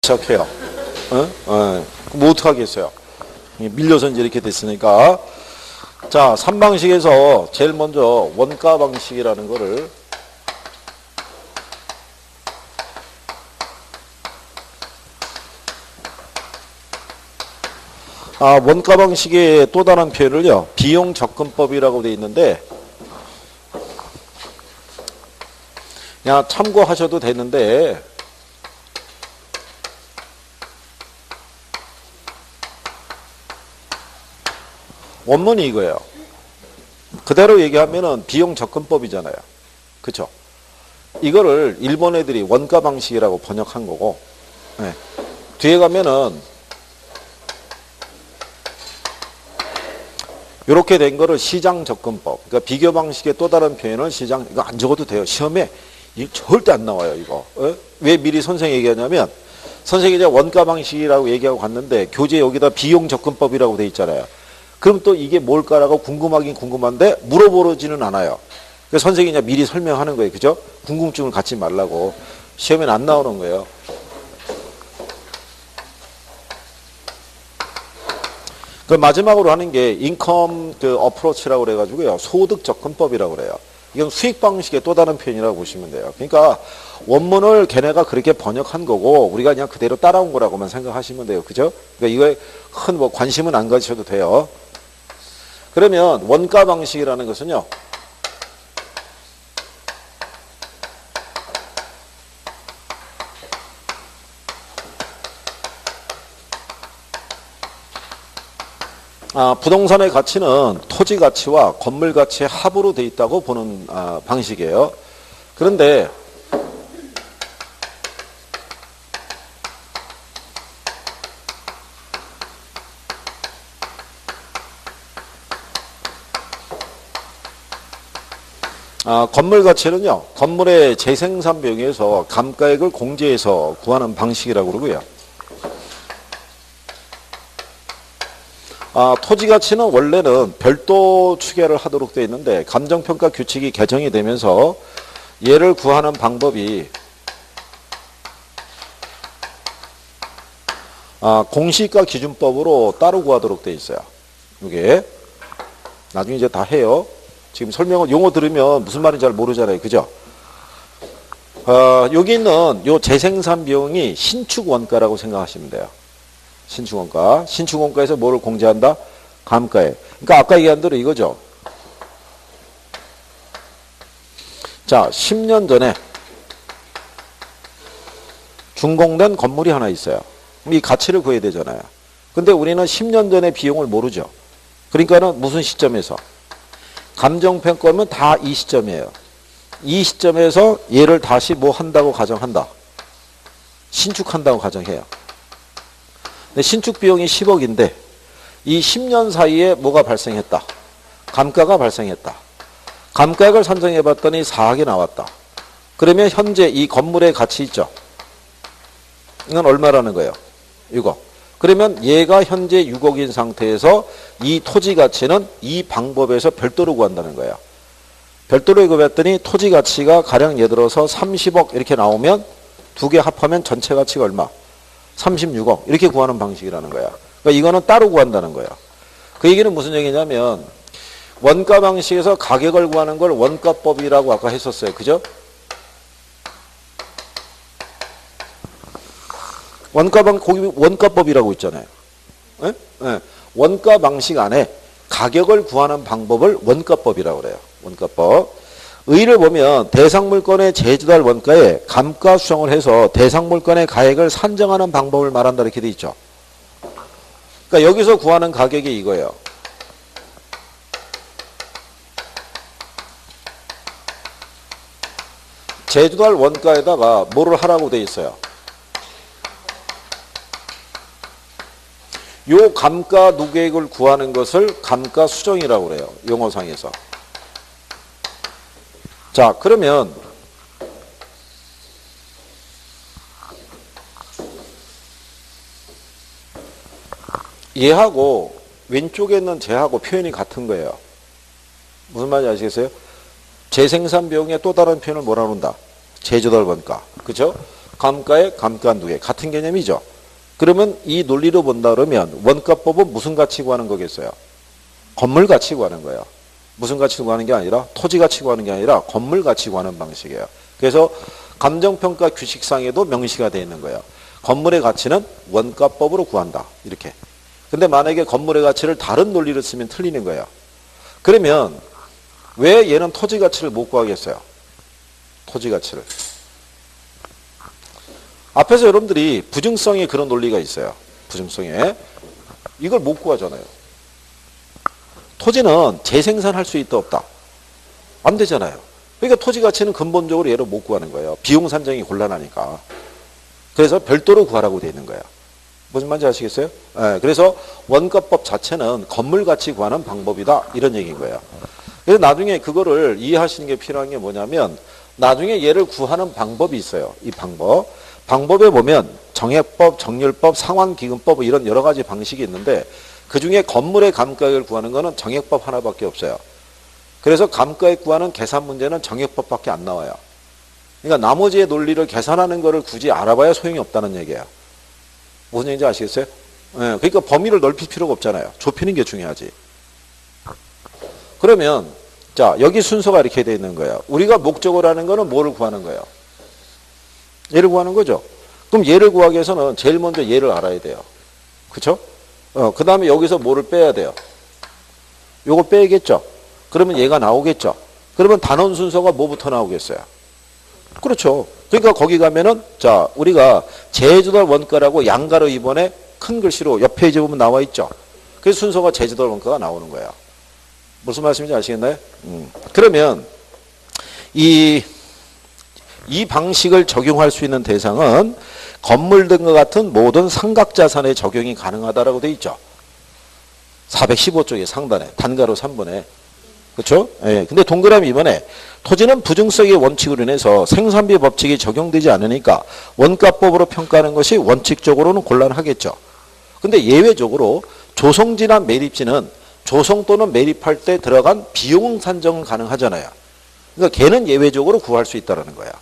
시작해요. 뭐 어떡하겠어요. 밀려서 이제 이렇게 됐으니까. 자, 3방식에서 제일 먼저 원가 방식이라는 거를 원가 방식의 또 다른 표현을요, 비용 접근법이라고 되어 있는데, 그냥 참고하셔도 되는데, 원문이 이거예요. 그대로 얘기하면은 비용 접근법이잖아요. 그쵸? 이거를 일본 애들이 원가 방식이라고 번역한 거고, 네. 뒤에 가면은 이렇게 된 거를 시장 접근법. 그러니까 비교 방식의 또 다른 표현을 시장, 이거 안 적어도 돼요. 시험에 이거 절대 안 나와요, 이거. 왜 미리 선생이 얘기하냐면, 선생이 이제 원가 방식이라고 얘기하고 갔는데, 교재 여기다 비용 접근법이라고 돼 있잖아요. 그럼 또 이게 뭘까라고 궁금하긴 궁금한데, 물어보지는 않아요. 그래서 선생이 이제 미리 설명하는 거예요. 그죠? 궁금증을 갖지 말라고. 시험에는 안 나오는 거예요. 그 마지막으로 하는 게 인컴 어프로치라고 그래가지고요. 소득 접근법이라고 그래요. 이건 수익 방식의 또 다른 표현이라고 보시면 돼요. 그러니까 원문을 걔네가 그렇게 번역한 거고 우리가 그냥 그대로 따라온 거라고만 생각하시면 돼요. 그죠? 그러니까 이거에 큰 뭐 관심은 안 가지셔도 돼요. 그러면 원가 방식이라는 것은요. 부동산의 가치는 토지 가치와 건물 가치의 합으로 돼 있다고 보는 방식이에요. 그런데 건물 가치는요. 건물의 재생산 비용에서 감가액을 공제해서 구하는 방식이라고 그러고요. 토지 가치는 원래는 별도 추계를 하도록 되어 있는데 감정평가 규칙이 개정이 되면서 얘를 구하는 방법이 공시가 기준법으로 따로 구하도록 되어 있어요. 이게 나중에 이제 다 해요. 지금 설명은 용어 들으면 무슨 말인지 잘 모르잖아요. 그죠? 여기 있는 요 재생산 비용이 신축 원가라고 생각하시면 돼요. 신축원가. 신축원가에서 뭐를 공제한다? 감가액. 그러니까 아까 얘기한 대로 이거죠. 자, 10년 전에 준공된 건물이 하나 있어요. 이 가치를 구해야 되잖아요. 근데 우리는 10년 전의 비용을 모르죠. 그러니까는 무슨 시점에서? 감정평가하면 다 이 시점이에요. 이 시점에서 얘를 다시 뭐 한다고 가정한다. 신축한다고 가정해요. 신축 비용이 10억인데 이 10년 사이에 뭐가 발생했다? 감가가 발생했다. 감가액을 산정해 봤더니 4억이 나왔다. 그러면 현재 이 건물의 가치 있죠? 이건 얼마라는 거예요? 6억. 그러면 얘가 현재 6억인 상태에서 이 토지 가치는 이 방법에서 별도로 구한다는 거예요. 별도로 구했더니 토지 가치가 가령 예를 들어서 30억 이렇게 나오면 두 개 합하면 전체 가치가 얼마? 36억 이렇게 구하는 방식이라는 거야. 그러니까 이거는 따로 구한다는 거야. 그 얘기는 무슨 얘기냐면 원가 방식에서 가격을 구하는 걸 원가법이라고 아까 했었어요. 그죠? 거기 원가법이라고 있잖아요. 네? 네. 원가 방식 안에 가격을 구하는 방법을 원가법이라고 그래요. 원가법. 의의를 보면 대상물건의 제조달 원가에 감가 수정을 해서 대상물건의 가액을 산정하는 방법을 말한다 이렇게 돼 있죠. 그러니까 여기서 구하는 가격이 이거예요. 제조달 원가에다가 뭐를 하라고 돼 있어요. 요 감가 누계액을 구하는 것을 감가 수정이라고 그래요. 용어상에서. 자, 그러면 얘하고 왼쪽에 있는 쟤하고 표현이 같은 거예요. 무슨 말인지 아시겠어요? 재생산 비용의 또 다른 표현을 뭐라 그런다? 제조달 원가. 그죠? 감가에 감가 두 개. 같은 개념이죠. 그러면 이 논리로 본다 그러면 원가법은 무슨 가치 구하는 거겠어요? 건물 가치 구하는 거예요. 무슨 가치 구하는 게 아니라 토지 가치 구하는 게 아니라 건물 가치 구하는 방식이에요. 그래서 감정평가 규칙상에도 명시가 되어 있는 거예요. 건물의 가치는 원가법으로 구한다. 이렇게. 근데 만약에 건물의 가치를 다른 논리로 쓰면 틀리는 거예요. 그러면 왜 얘는 토지 가치를 못 구하겠어요? 토지 가치를. 앞에서 여러분들이 부증성에 그런 논리가 있어요. 부증성에. 이걸 못 구하잖아요. 토지는 재생산할 수 있다 없다? 안 되잖아요. 그러니까 토지 가치는 근본적으로 얘를 못 구하는 거예요. 비용 산정이 곤란하니까. 그래서 별도로 구하라고 되어 있는 거예요. 무슨 말인지 아시겠어요? 네, 그래서 원가법 자체는 건물 가치 구하는 방법이다. 이런 얘기인 거예요. 그래서 나중에 그거를 이해하시는 게 필요한 게 뭐냐면 나중에 얘를 구하는 방법이 있어요. 이 방법. 방법에 보면 정액법, 정률법, 상환기금법 이런 여러 가지 방식이 있는데 그중에 건물의 감가액을 구하는 거는 정액법 하나밖에 없어요. 그래서 감가액 구하는 계산 문제는 정액법밖에 안 나와요. 그러니까 나머지의 논리를 계산하는 거를 굳이 알아봐야 소용이 없다는 얘기예요. 무슨 얘기인지 아시겠어요? 네, 그러니까 범위를 넓힐 필요가 없잖아요. 좁히는 게 중요하지. 그러면 자 여기 순서가 이렇게 되어 있는 거예요. 우리가 목적으로 하는 거는 뭐를 구하는 거예요? 얘를 구하는 거죠. 그럼 얘를 구하기 위해서는 제일 먼저 얘를 알아야 돼요. 그렇죠? 그 다음에 여기서 뭐를 빼야 돼요? 요거 빼야겠죠? 그러면 얘가 나오겠죠? 그러면 단원 순서가 뭐부터 나오겠어요? 그렇죠. 그러니까 거기 가면은 자 우리가 제조달 원가라고 양가로 이번에 큰 글씨로 옆 페이지 보면 나와 있죠. 그래서 순서가 제조달 원가가 나오는 거예요. 무슨 말씀인지 아시겠나요? 그러면 이 방식을 적용할 수 있는 대상은 건물 등과 같은 모든 상각자산에 적용이 가능하다라고 되어 있죠. 415쪽의 상단에 단가로 3번에 그렇죠? 예. 근데 동그라미 2번에 토지는 부증성의 원칙으로 인해서 생산비 법칙이 적용되지 않으니까 원가법으로 평가하는 것이 원칙적으로는 곤란하겠죠. 근데 예외적으로 조성지나 매립지는 조성 또는 매립할 때 들어간 비용 산정은 가능하잖아요. 그러니까 걔는 예외적으로 구할 수 있다는 거야.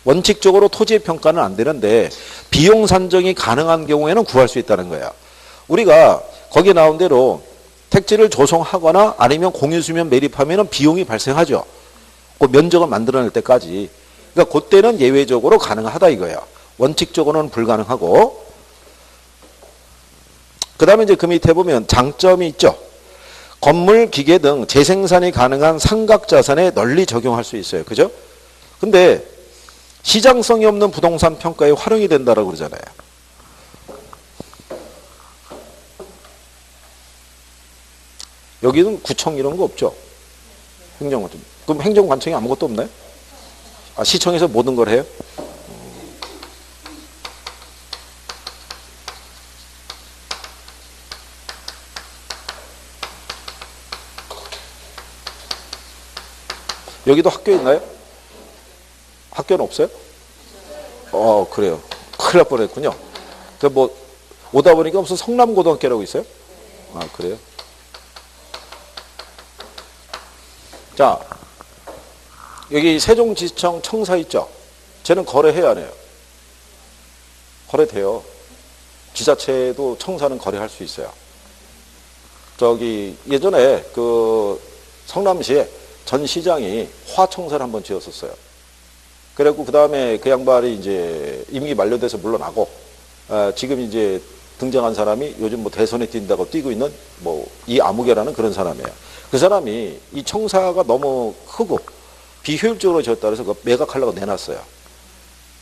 원칙적으로 토지의 평가는 안 되는데 비용 산정이 가능한 경우에는 구할 수 있다는 거야. 우리가 거기에 나온 대로 택지를 조성하거나 아니면 공유수면 매립하면 비용이 발생하죠. 그 면적을 만들어낼 때까지. 그러니까 그때는 예외적으로 가능하다 이거예요. 원칙적으로는 불가능하고. 그 다음에 이제 그 밑에 보면 장점이 있죠. 건물, 기계 등 재생산이 가능한 상각자산에 널리 적용할 수 있어요. 그죠? 근데 시장성이 없는 부동산 평가에 활용이 된다라고 그러잖아요. 여기는 구청 이런 거 없죠. 행정관청. 그럼 행정관청이 아무것도 없나요? 아, 시청에서 모든 걸 해요? 여기도 학교 있나요? 학교는 없어요? 그래요. 큰일 날 뻔했군요. 뭐 오다 보니까 무슨 성남고등학교라고 있어요? 아, 그래요? 자, 여기 세종지청 청사 있죠? 쟤는 거래해야 안 해요? 거래돼요. 지자체도 청사는 거래할 수 있어요. 저기 예전에 그 성남시에 전 시장이 화청사를 한번 지었었어요. 그래갖고 그 다음에 그 양반이 이제 임기 만료돼서 물러나고 지금 이제 등장한 사람이 요즘 뭐 대선에 뛴다고 뛰고 있는 뭐 이아무개라는 그런 사람이에요. 그 사람이 이 청사가 너무 크고 비효율적으로 지었다 그래서 그 매각하려고 내놨어요.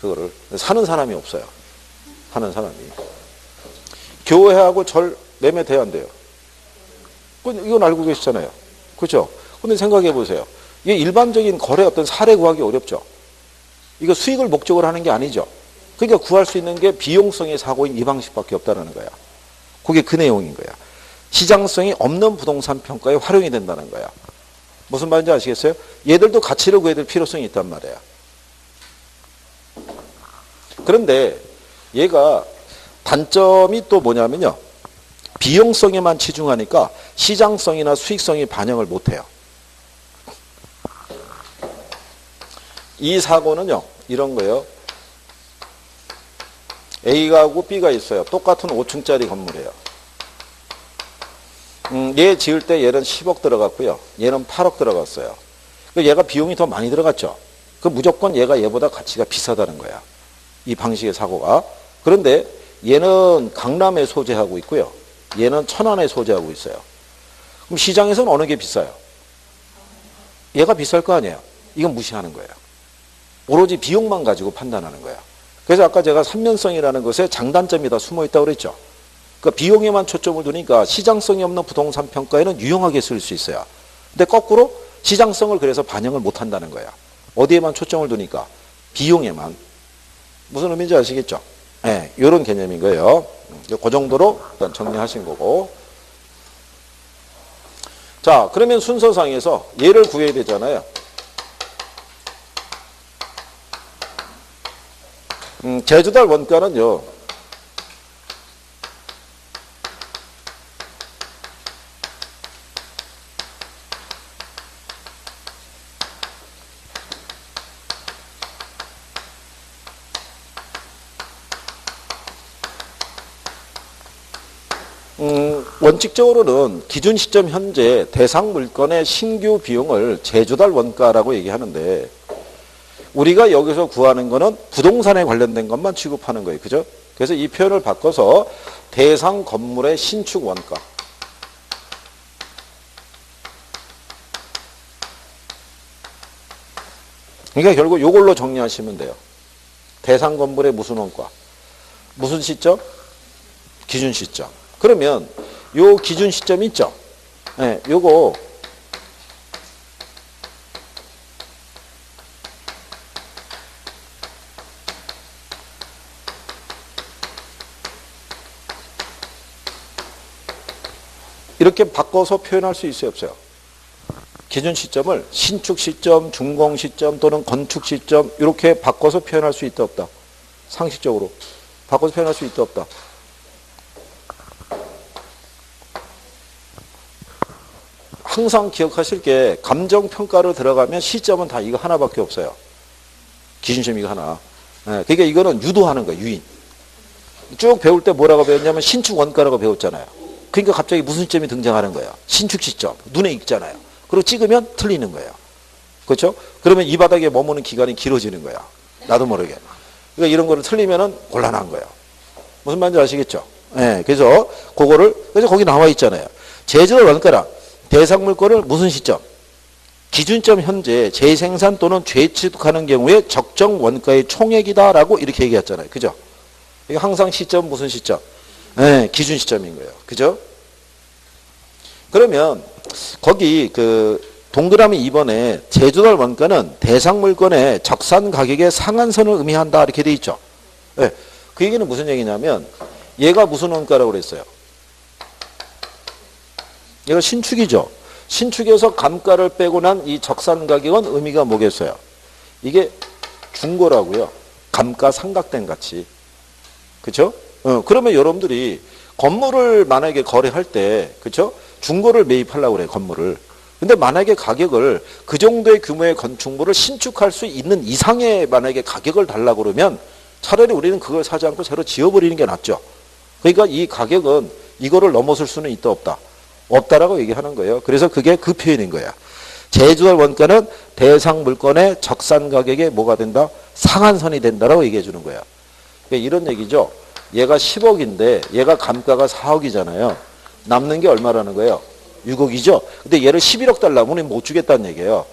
그거를 사는 사람이 없어요. 하는 사람이. 교회하고 절 매매돼야 안 돼요. 이건 알고 계시잖아요. 그렇죠? 근데 생각해 보세요. 이게 일반적인 거래 어떤 사례 구하기 어렵죠. 이거 수익을 목적으로 하는 게 아니죠. 그러니까 구할 수 있는 게 비용성의 사고인 이 방식밖에 없다는 거야. 그게 그 내용인 거야. 시장성이 없는 부동산 평가에 활용이 된다는 거야. 무슨 말인지 아시겠어요? 얘들도 가치를 구해야 될 필요성이 있단 말이야. 그런데 얘가 단점이 또 뭐냐면요. 비용성에만 치중하니까 시장성이나 수익성이 반영을 못해요. 이 사고는요. 이런 거예요. A가하고 B가 있어요. 똑같은 5층짜리 건물이에요. 얘 지을 때 얘는 10억 들어갔고요. 얘는 8억 들어갔어요. 얘가 비용이 더 많이 들어갔죠. 그 무조건 얘가 얘보다 가치가 비싸다는 거야. 이 방식의 사고가. 그런데 얘는 강남에 소재하고 있고요. 얘는 천안에 소재하고 있어요. 그럼 시장에서는 어느 게 비싸요? 얘가 비쌀 거 아니에요. 이건 무시하는 거예요. 오로지 비용만 가지고 판단하는 거예요. 그래서 아까 제가 삼면성이라는 것에 장단점이 다 숨어 있다고 그랬죠. 그러니까 비용에만 초점을 두니까 시장성이 없는 부동산 평가에는 유용하게 쓸 수 있어요. 근데 거꾸로 시장성을 그래서 반영을 못 한다는 거야. 어디에만 초점을 두니까? 비용에만. 무슨 의미인지 아시겠죠? 네, 이런 개념인 거예요. 그 정도로 일단 정리하신 거고. 자, 그러면 순서상에서 얘를 구해야 되잖아요. 제주달 원가는요. 원칙적으로는 기준 시점 현재 대상 물건의 신규 비용을 제주달 원가라고 얘기하는데 우리가 여기서 구하는 거는 부동산에 관련된 것만 취급하는 거예요. 그죠? 그래서 이 표현을 바꿔서 대상 건물의 신축 원가. 그러니까 결국 이걸로 정리하시면 돼요. 대상 건물의 무슨 원가? 무슨 시점? 기준 시점. 그러면 요 기준 시점 있죠? 네, 요거 이렇게 바꿔서 표현할 수 있어요, 없어요? 기준 시점을 신축 시점, 준공 시점 또는 건축 시점 이렇게 바꿔서 표현할 수 있다, 없다? 상식적으로 바꿔서 표현할 수 있다, 없다? 항상 기억하실 게 감정평가로 들어가면 시점은 다 이거 하나밖에 없어요. 기준점 이거 하나. 그러니까 이거는 유도하는 거예요. 유인. 쭉 배울 때 뭐라고 배웠냐면 신축 원가라고 배웠잖아요. 그러니까 갑자기 무슨 시점이 등장하는 거예요. 신축 시점. 눈에 익잖아요. 그리고 찍으면 틀리는 거예요. 그렇죠? 그러면 이 바닥에 머무는 기간이 길어지는 거야. 나도 모르게. 그러니까 이런 거를 틀리면은 곤란한 거예요. 무슨 말인지 아시겠죠? 네, 그래서 그래서 거기 나와 있잖아요. 제주달 원가라. 대상 물건을 무슨 시점? 기준점 현재 재생산 또는 재취득하는 경우에 적정 원가의 총액이다라고 이렇게 얘기했잖아요. 그죠? 이게 항상 시점 무슨 시점? 네, 기준 시점인 거예요. 그죠? 그러면 거기 그 동그라미 2번에 제주달 원가는 대상 물건의 적산 가격의 상한선을 의미한다 이렇게 돼 있죠. 네, 그 얘기는 무슨 얘기냐면 얘가 무슨 원가라고 그랬어요? 얘가 신축이죠. 신축에서 감가를 빼고 난 이 적산 가격은 의미가 뭐겠어요? 이게 중고라고요. 감가 상각된 가치. 그렇죠? 그러면 여러분들이 건물을 만약에 거래할 때 그렇죠? 중고를 매입하려고 그래요. 건물을. 근데 만약에 가격을 그 정도의 규모의 건축물을 신축할 수 있는 이상의 만약에 가격을 달라고 그러면 차라리 우리는 그걸 사지 않고 새로 지어버리는 게 낫죠. 그러니까 이 가격은 이거를 넘어설 수는 있다 없다. 없다라고 얘기하는 거예요. 그래서 그게 그 표현인 거야. 제주달 원가는 대상 물건의 적산 가격에 뭐가 된다? 상한선이 된다라고 얘기해 주는 거야. 그러니까 이런 얘기죠. 얘가 10억인데 얘가 감가가 4억이잖아요. 남는 게 얼마라는 거예요? 6억이죠. 근데 얘를 11억 달라면 우리는 못 주겠다는 얘기예요.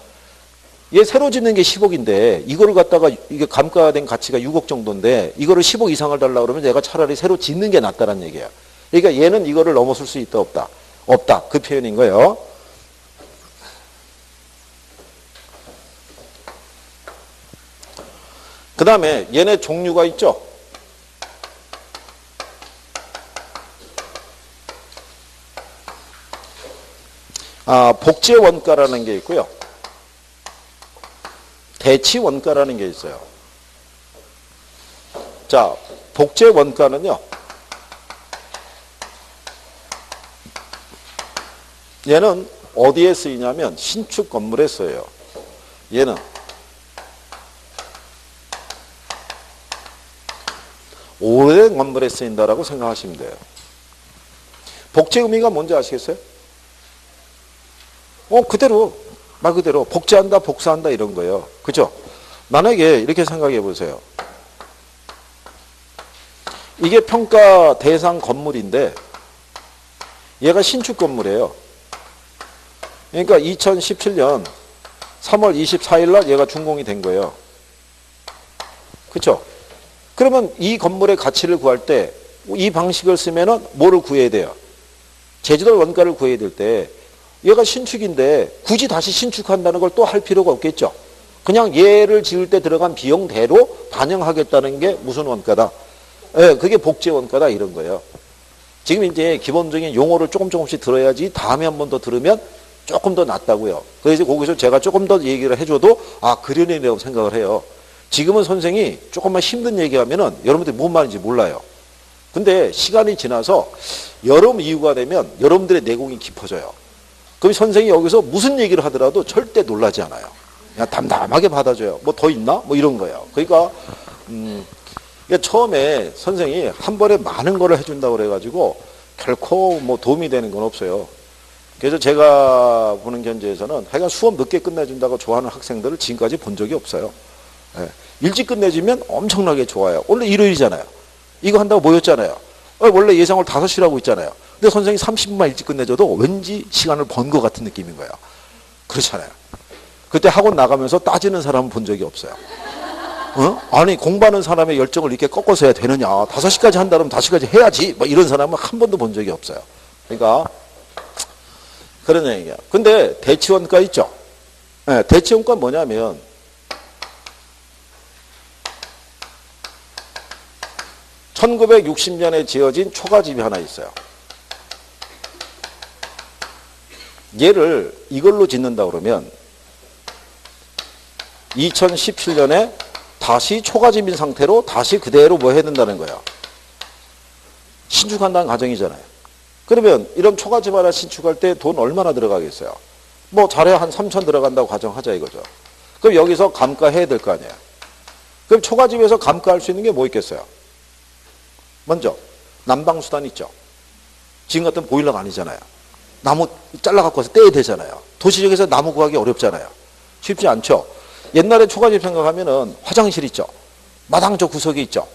얘 새로 짓는 게 10억인데 이거를 갖다가 이게 감가된 가치가 6억 정도인데 이거를 10억 이상을 달라고 그러면 얘가 차라리 새로 짓는 게 낫다는 얘기예요. 그러니까 얘는 이거를 넘어설 수 있다 없다? 없다. 그 표현인 거예요. 그 다음에 얘네 종류가 있죠. 복제 원가라는 게 있고요. 대치 원가라는 게 있어요. 자, 복제 원가는요. 얘는 어디에 쓰이냐면 신축 건물에 쓰여요. 얘는 오래된 건물에 쓰인다라고 생각하시면 돼요. 복제 의미가 뭔지 아시겠어요? 그대로 말 그대로 복제한다, 복사한다 이런 거예요. 그죠? 만약에 이렇게 생각해 보세요. 이게 평가 대상 건물인데 얘가 신축 건물이에요. 그러니까 2017년 3월 24일 날 얘가 준공이 된 거예요. 그렇죠? 그러면 이 건물의 가치를 구할 때 이 방식을 쓰면은 뭐를 구해야 돼요? 제조달 원가를 구해야 될 때 얘가 신축인데 굳이 다시 신축한다는 걸 또 할 필요가 없겠죠. 그냥 얘를 지을 때 들어간 비용대로 반영하겠다는 게 무슨 원가다? 예, 그게 복제 원가다 이런 거예요. 지금 이제 기본적인 용어를 조금씩 들어야지 다음에 한 번 더 들으면 조금 더 낫다고요. 그래서 거기서 제가 조금 더 얘기를 해줘도 그러네라고 생각을 해요. 지금은 선생이 조금만 힘든 얘기하면은 여러분들이 뭔 말인지 몰라요. 근데 시간이 지나서 여름 이후가 되면 여러분들의 내공이 깊어져요. 그럼 선생이 여기서 무슨 얘기를 하더라도 절대 놀라지 않아요. 그냥 담담하게 받아줘요. 뭐 더 있나? 뭐 이런 거예요. 그러니까 처음에 선생이 한 번에 많은 거를 해준다고 그래가지고 결코 뭐 도움이 되는 건 없어요. 그래서 제가 보는 견제에서는 하여간 수업 늦게 끝내준다고 좋아하는 학생들을 지금까지 본 적이 없어요. 예. 일찍 끝내주면 엄청나게 좋아요. 원래 일요일이잖아요. 이거 한다고 모였잖아요. 원래 예상을 5시라고 있잖아요. 근데 선생님이 30분만 일찍 끝내줘도 왠지 시간을 번 것 같은 느낌인 거예요. 그렇잖아요. 그때 학원 나가면서 따지는 사람은 본 적이 없어요. 아니 공부하는 사람의 열정을 이렇게 꺾어서 해야 되느냐. 5시까지 한다면 5시까지 해야지. 뭐 이런 사람은 한 번도 본 적이 없어요. 그러니까 그런 얘기야. 근데 대치원가 있죠. 네, 대치원가 뭐냐면 (1960년에) 지어진 초가집이 하나 있어요. 얘를 이걸로 짓는다 그러면 2017년에 다시 초가집인 상태로 다시 그대로 뭐 해야 된다는 거예요. 신축한다는 가정이잖아요. 그러면 이런 초가집 하나 신축할 때 돈 얼마나 들어가겠어요? 뭐 잘해야 한 3천 들어간다고 가정하자 이거죠. 그럼 여기서 감가해야 될 거 아니에요. 그럼 초가집에서 감가할 수 있는 게 뭐 있겠어요? 먼저 난방수단 있죠. 지금 같은 보일러가 아니잖아요. 나무 잘라갖고 와서 떼야 되잖아요. 도시적에서 나무 구하기 어렵잖아요. 쉽지 않죠. 옛날에 초가집 생각하면은 화장실 있죠. 마당 저 구석이 있죠.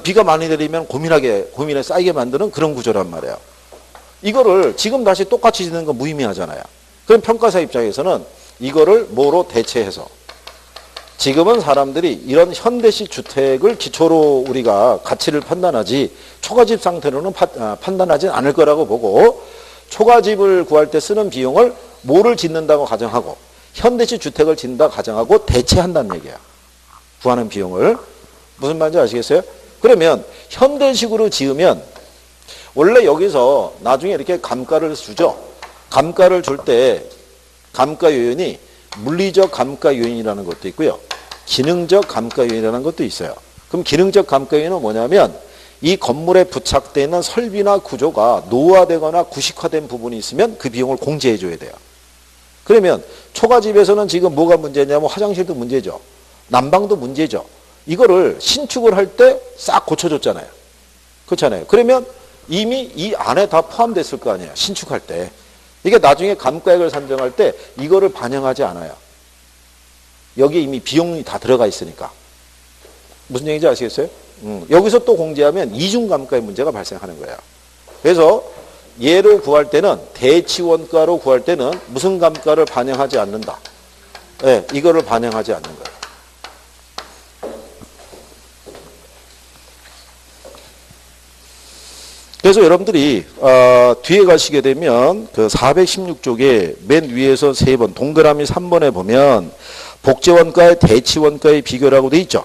비가 많이 내리면 고민에 쌓이게 만드는 그런 구조란 말이에요. 이거를 지금 다시 똑같이 짓는 건 무의미하잖아요. 그럼 평가사 입장에서는 이거를 뭐로 대체해서 지금은 사람들이 이런 현대식 주택을 기초로 우리가 가치를 판단하지 초가집 상태로는 판단하지 않을 거라고 보고 초가집을 구할 때 쓰는 비용을 뭐를 짓는다고 가정하고 현대식 주택을 짓는다 가정하고 대체한다는 얘기야. 구하는 비용을. 무슨 말인지 아시겠어요? 그러면 현대식으로 지으면 원래 여기서 나중에 이렇게 감가를 주죠. 감가를 줄 때 감가 요인이 물리적 감가 요인이라는 것도 있고요. 기능적 감가 요인이라는 것도 있어요. 그럼 기능적 감가 요인은 뭐냐면 이 건물에 부착되어 있는 설비나 구조가 노후화되거나 구식화된 부분이 있으면 그 비용을 공제해 줘야 돼요. 그러면 초가집에서는 지금 뭐가 문제냐면 화장실도 문제죠. 난방도 문제죠. 이거를 신축을 할 때 싹 고쳐줬잖아요. 그렇잖아요. 그러면 이미 이 안에 다 포함됐을 거 아니에요. 신축할 때. 이게 나중에 감가액을 산정할 때 이거를 반영하지 않아요. 여기에 이미 비용이 다 들어가 있으니까. 무슨 얘기인지 아시겠어요? 여기서 또 공제하면 이중감가의 문제가 발생하는 거예요. 그래서 얘로 구할 때는 대치원가로 구할 때는 무슨 감가를 반영하지 않는다. 네, 이거를 반영하지 않는 거예요. 그래서 여러분들이 뒤에 가시게 되면 그 416쪽에 맨 위에서 3번 동그라미 3번에 보면 복제원가의 대치원가의 비교라고 돼 있죠.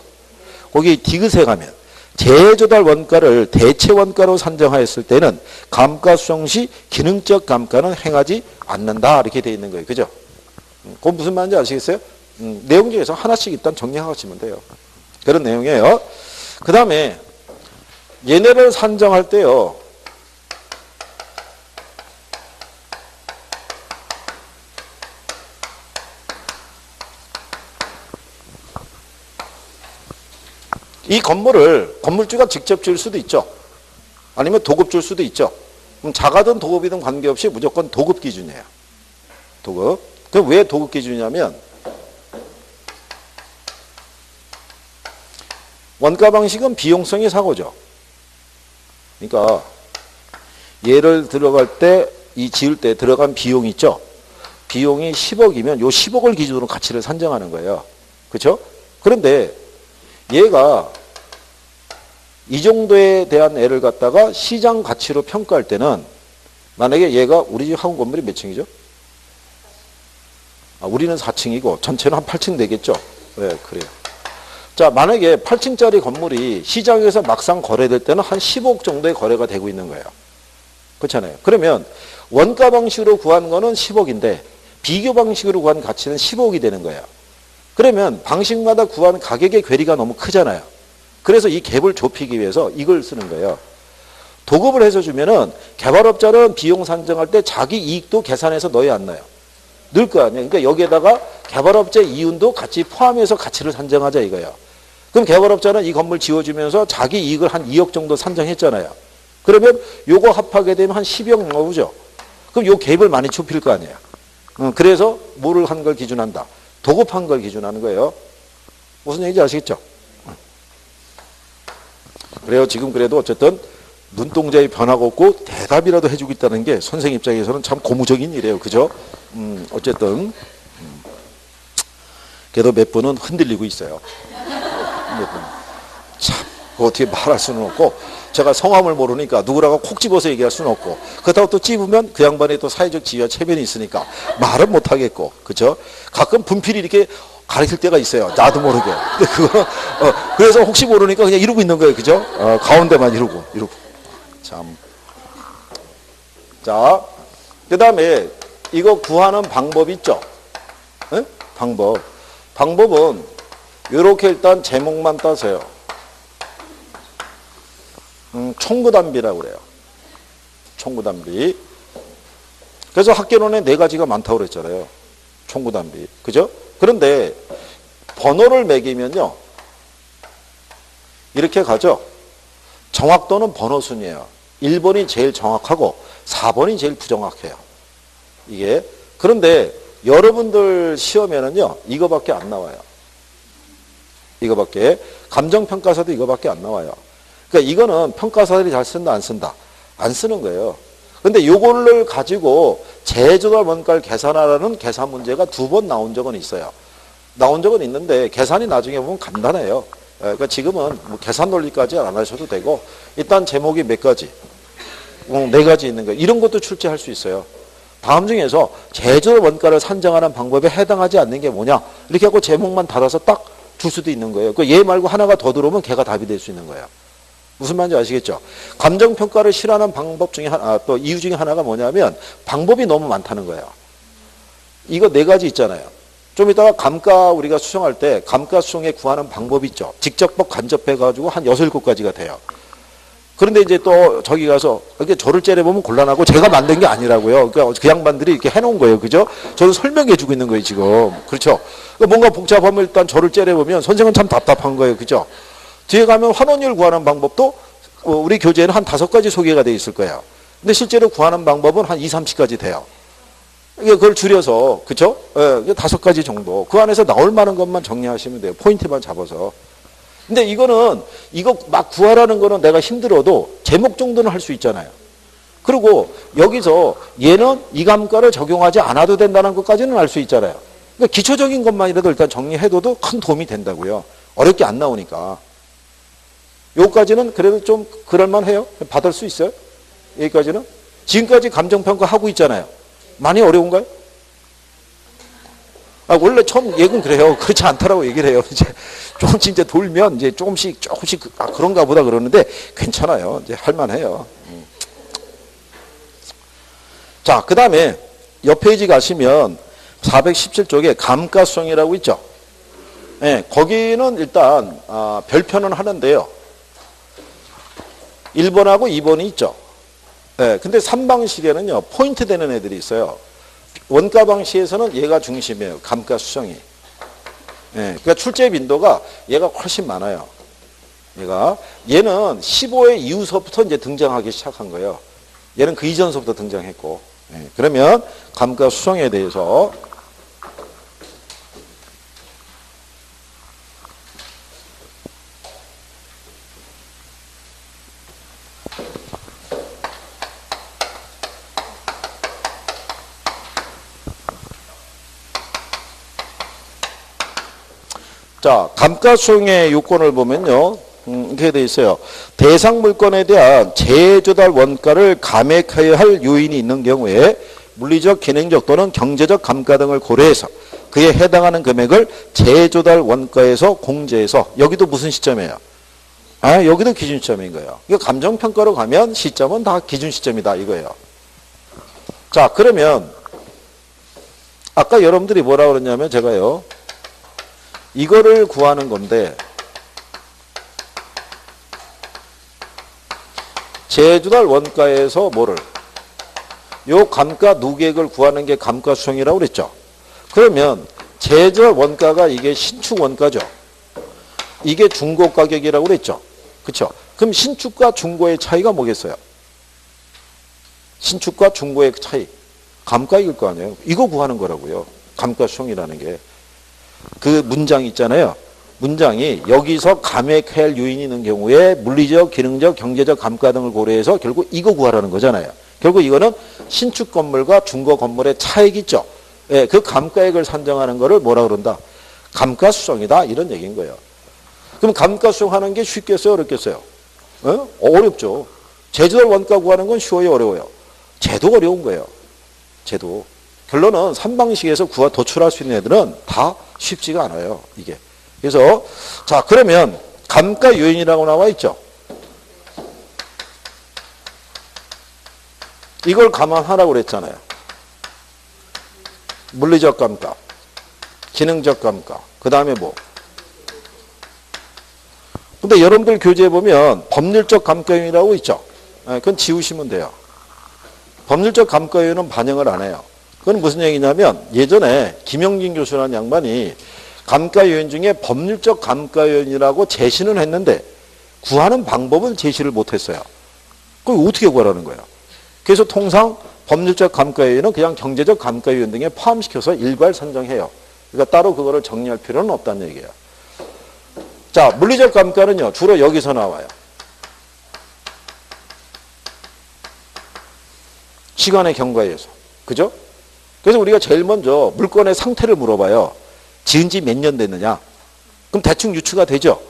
거기 디귿에 가면 제조달 원가를 대체원가로 산정하였을 때는 감가 수정 시 기능적 감가는 행하지 않는다 이렇게 돼 있는 거예요. 그죠? 그건 무슨 말인지 아시겠어요? 내용 중에서 하나씩 일단 정리하시면 돼요. 그런 내용이에요. 그 다음에 얘네를 산정할 때요. 이 건물을 건물주가 직접 지을 수도 있죠. 아니면 도급 줄 수도 있죠. 그럼 자가든 도급이든 관계없이 무조건 도급 기준이에요. 도급. 그럼 왜 도급 기준이냐면 원가 방식은 비용성이 사고죠. 그러니까 얘를 들어갈 때 이 지을 때 들어간 비용이 있죠. 비용이 10억이면 요 10억을 기준으로 가치를 산정하는 거예요. 그렇죠? 그런데 얘가 이 정도에 대한 애를 갖다가 시장 가치로 평가할 때는 만약에 얘가 우리 집 학원 건물이 몇 층이죠? 우리는 4층이고 전체는 한 8층 되겠죠? 네, 그래요. 자, 만약에 8층짜리 건물이 시장에서 막상 거래될 때는 한 15억 정도의 거래가 되고 있는 거예요. 그렇잖아요. 그러면 원가 방식으로 구한 거는 10억인데 비교 방식으로 구한 가치는 15억이 되는 거예요. 그러면 방식마다 구한 가격의 괴리가 너무 크잖아요. 그래서 이 갭을 좁히기 위해서 이걸 쓰는 거예요. 도급을 해서 주면은 개발업자는 비용 산정할 때 자기 이익도 계산해서 넣어야 안 넣어요? 넣을 거 아니에요. 그러니까 여기에다가 개발업자 이윤도 같이 포함해서 가치를 산정하자 이거예요. 그럼 개발업자는 이 건물 지어주면서 자기 이익을 한 2억 정도 산정했잖아요. 그러면 요거 합하게 되면 한 10억 나오죠. 그럼 요 갭을 많이 좁힐 거 아니에요. 그래서 뭐를 한 걸 기준한다. 도급한 걸 기준하는 거예요. 무슨 얘기인지 아시겠죠? 그래요. 지금 그래도 어쨌든 눈동자에 변화가 없고 대답이라도 해주고 있다는 게 선생 입장에서는 참 고무적인 일이에요. 그죠? 어쨌든 그래도 몇 분은 흔들리고 있어요. 참 어떻게 말할 수는 없고 제가 성함을 모르니까 누구라고 콕 집어서 얘기할 수는 없고 그렇다고 또 찝으면 그 양반의 또 사회적 지위와 체면이 있으니까 말은 못하겠고 그죠? 가끔 분필이 이렇게 가르칠 때가 있어요. 나도 모르게. 근데 그거 그래서 혹시 모르니까 그냥 이러고 있는 거예요. 그죠? 가운데만 이러고. 참. 자, 그 다음에 이거 구하는 방법이 있죠? 네? 방법은 이렇게 일단 제목만 따세요. 총구단비라고 그래요. 총구단비. 그래서 학계론에 4가지가 많다고 그랬잖아요. 총구단비. 그죠? 그런데 번호를 매기면요. 이렇게 가죠. 정확도는 번호 순이에요. 1번이 제일 정확하고 4번이 제일 부정확해요. 이게. 그런데 여러분들 시험에는요. 이거밖에 안 나와요. 이거밖에. 감정평가서도 이거밖에 안 나와요. 그러니까 이거는 평가사들이 잘 쓴다 안 쓴다? 안 쓰는 거예요. 근데 요거를 가지고 제조달 원가를 계산하라는 계산 문제가 2번 나온 적은 있어요. 나온 적은 있는데 계산이 나중에 보면 간단해요. 그러니까 지금은 뭐 계산 논리까지 안 하셔도 되고 일단 제목이 몇 가지? 4가지 있는 거예요. 이런 것도 출제할 수 있어요. 다음 중에서 제조달 원가를 산정하는 방법에 해당하지 않는 게 뭐냐? 이렇게 하고 제목만 달아서 딱 줄 수도 있는 거예요. 그 얘 말고 하나가 더 들어오면 걔가 답이 될 수 있는 거예요. 무슨 말인지 아시겠죠? 감정평가를 싫어하는 방법 중에 하나, 또 이유 중에 하나가 뭐냐면 방법이 너무 많다는 거예요. 이거 4가지 있잖아요. 좀 이따가 감가 우리가 수정할 때 감가 수정에 구하는 방법이 있죠. 직접법 간접해가지고 한 6, 7가지가 돼요. 그런데 이제 또 저기 가서 이렇게 저를 째려보면 곤란하고 제가 만든 게 아니라고요. 그러니까 그 양반들이 이렇게 해놓은 거예요. 그죠? 저는 설명해주고 있는 거예요, 지금. 그렇죠? 그러니까 뭔가 복잡하면 일단 저를 째려보면 선생은 참 답답한 거예요. 그죠? 뒤에 가면 환원율 구하는 방법도 우리 교재에는 한 5가지 소개가 되어 있을 거예요. 근데 실제로 구하는 방법은 한 2, 30가지 돼요. 그걸 줄여서, 그쵸? 예, 5가지 정도. 그 안에서 나올 만한 것만 정리하시면 돼요. 포인트만 잡아서. 근데 이거는, 이거 막 구하라는 거는 내가 힘들어도 제목 정도는 할 수 있잖아요. 그리고 여기서 얘는 이 감가를 적용하지 않아도 된다는 것까지는 알 수 있잖아요. 그러니까 기초적인 것만이라도 일단 정리해둬도 큰 도움이 된다고요. 어렵게 안 나오니까. 여기까지는 그래도 좀 그럴만해요. 받을 수 있어요. 여기까지는. 지금까지 감정평가 하고 있잖아요. 많이 어려운가요? 원래 처음 얘기는 그래요. 그렇지 않다라고 얘기를 해요. 이제 조금씩 이제 돌면 이제 조금씩 그런가 보다 그러는데 괜찮아요. 이제 할만해요. 자, 그 다음에 옆 페이지 가시면 417쪽에 감가수정이라고 있죠. 네, 거기는 일단 별표는 하는데요. 1번하고 2번이 있죠. 네, 근데 3방식에는요. 포인트 되는 애들이 있어요. 원가 방식에서는 얘가 중심이에요. 감가 수정이. 네, 그러니까 출제 빈도가 얘가 훨씬 많아요. 얘는 15회 이후서부터 이제 등장하기 시작한 거예요. 얘는 그 이전서부터 등장했고. 그러면 감가수성에 대해서 자, 감가수용의 요건을 보면요. 이렇게 돼 있어요. 대상 물건에 대한 재조달 원가를 감액해야 할 요인이 있는 경우에 물리적, 기능적 또는 경제적 감가 등을 고려해서 그에 해당하는 금액을 재조달 원가에서 공제해서 여기도 무슨 시점이에요? 여기도 기준 시점인 거예요. 이거 감정평가로 가면 시점은 다 기준 시점이다 이거예요. 자, 그러면 아까 여러분들이 뭐라 그랬냐면 제가요. 이거를 구하는 건데 재조달 원가에서 뭐를 요 감가 누계액을 구하는 게 감가수용이라고 그랬죠. 그러면 재조달 원가가 이게 신축 원가죠. 이게 중고 가격이라고 그랬죠. 그렇죠? 그럼 신축과 중고의 차이가 뭐겠어요? 신축과 중고의 차이. 감가일 거 아니에요. 이거 구하는 거라고요. 감가수용이라는 게. 그 문장 있잖아요. 문장이 여기서 감액할 요인이 있는 경우에 물리적, 기능적, 경제적 감가 등을 고려해서 결국 이거 구하라는 거잖아요. 결국 이거는 신축 건물과 중고 건물의 차익 있죠. 예, 그 감가액을 산정하는 거를 뭐라 그런다? 감가수성이다. 이런 얘기인 거예요. 그럼 감가수성하는 게 쉽겠어요? 어렵겠어요? 어렵죠. 재조달 원가 구하는 건 쉬워요? 어려워요? 제도 어려운 거예요. 제도. 결론은 3방식에서 도출할 수 있는 애들은 다 쉽지가 않아요. 이게. 그래서 자 그러면 감가 요인이라고 나와 있죠. 이걸 감안하라고 그랬잖아요. 물리적 감가, 기능적 감가, 그 다음에 뭐. 근데 여러분들 교재에 보면 법률적 감가 요인이라고 있죠. 그건 지우시면 돼요. 법률적 감가 요인은 반영을 안 해요. 그건 무슨 얘기냐면 예전에 김영진 교수라는 양반이 감가 요인 중에 법률적 감가 요인이라고 제시는 했는데 구하는 방법을 제시를 못했어요. 그럼 어떻게 구하라는 거예요? 그래서 통상 법률적 감가 요인은 그냥 경제적 감가 요인 등에 포함시켜서 일괄 산정해요. 그러니까 따로 그거를 정리할 필요는 없다는 얘기예요. 자, 물리적 감가는요. 주로 여기서 나와요. 시간의 경과에 의해서. 그죠? 그래서 우리가 제일 먼저 물건의 상태를 물어봐요. 지은 지 몇 년 됐느냐? 그럼 대충 유추가 되죠?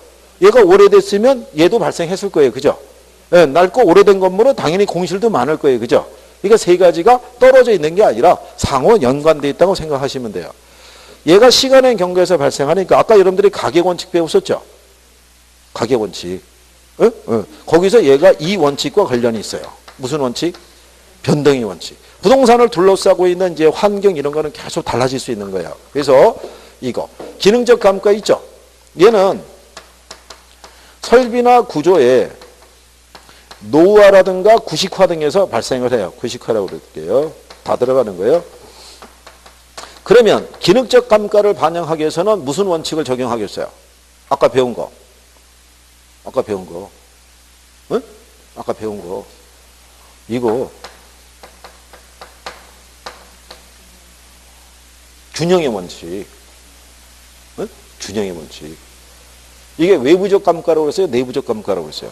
얘가 오래됐으면 얘도 발생했을 거예요. 그죠? 예, 낡고 오래된 건물은 당연히 공실도 많을 거예요. 그죠? 그러니까 세 가지가 떨어져 있는 게 아니라 상호 연관되어 있다고 생각하시면 돼요. 얘가 시간의 경과에서 발생하니까 아까 여러분들이 가격원칙 배웠었죠? 가격원칙. 거기서 얘가 이 원칙과 관련이 있어요. 무슨 원칙? 변동의 원칙. 부동산을 둘러싸고 있는 이제 환경 이런 거는 계속 달라질 수 있는 거예요. 그래서 이거 기능적 감가 있죠. 얘는 설비나 구조에 노후화라든가 구식화 등에서 발생을 해요. 구식화라고 그럴게요. 다 들어가는 거예요. 그러면 기능적 감가를 반영하기 위해서는 무슨 원칙을 적용하겠어요? 아까 배운 거. 아까 배운 거. 응? 아까 배운 거. 이거 균형의 원칙. 응? 균형의 원칙. 이게 외부적 감가라고 했어요? 내부적 감가라고 했어요?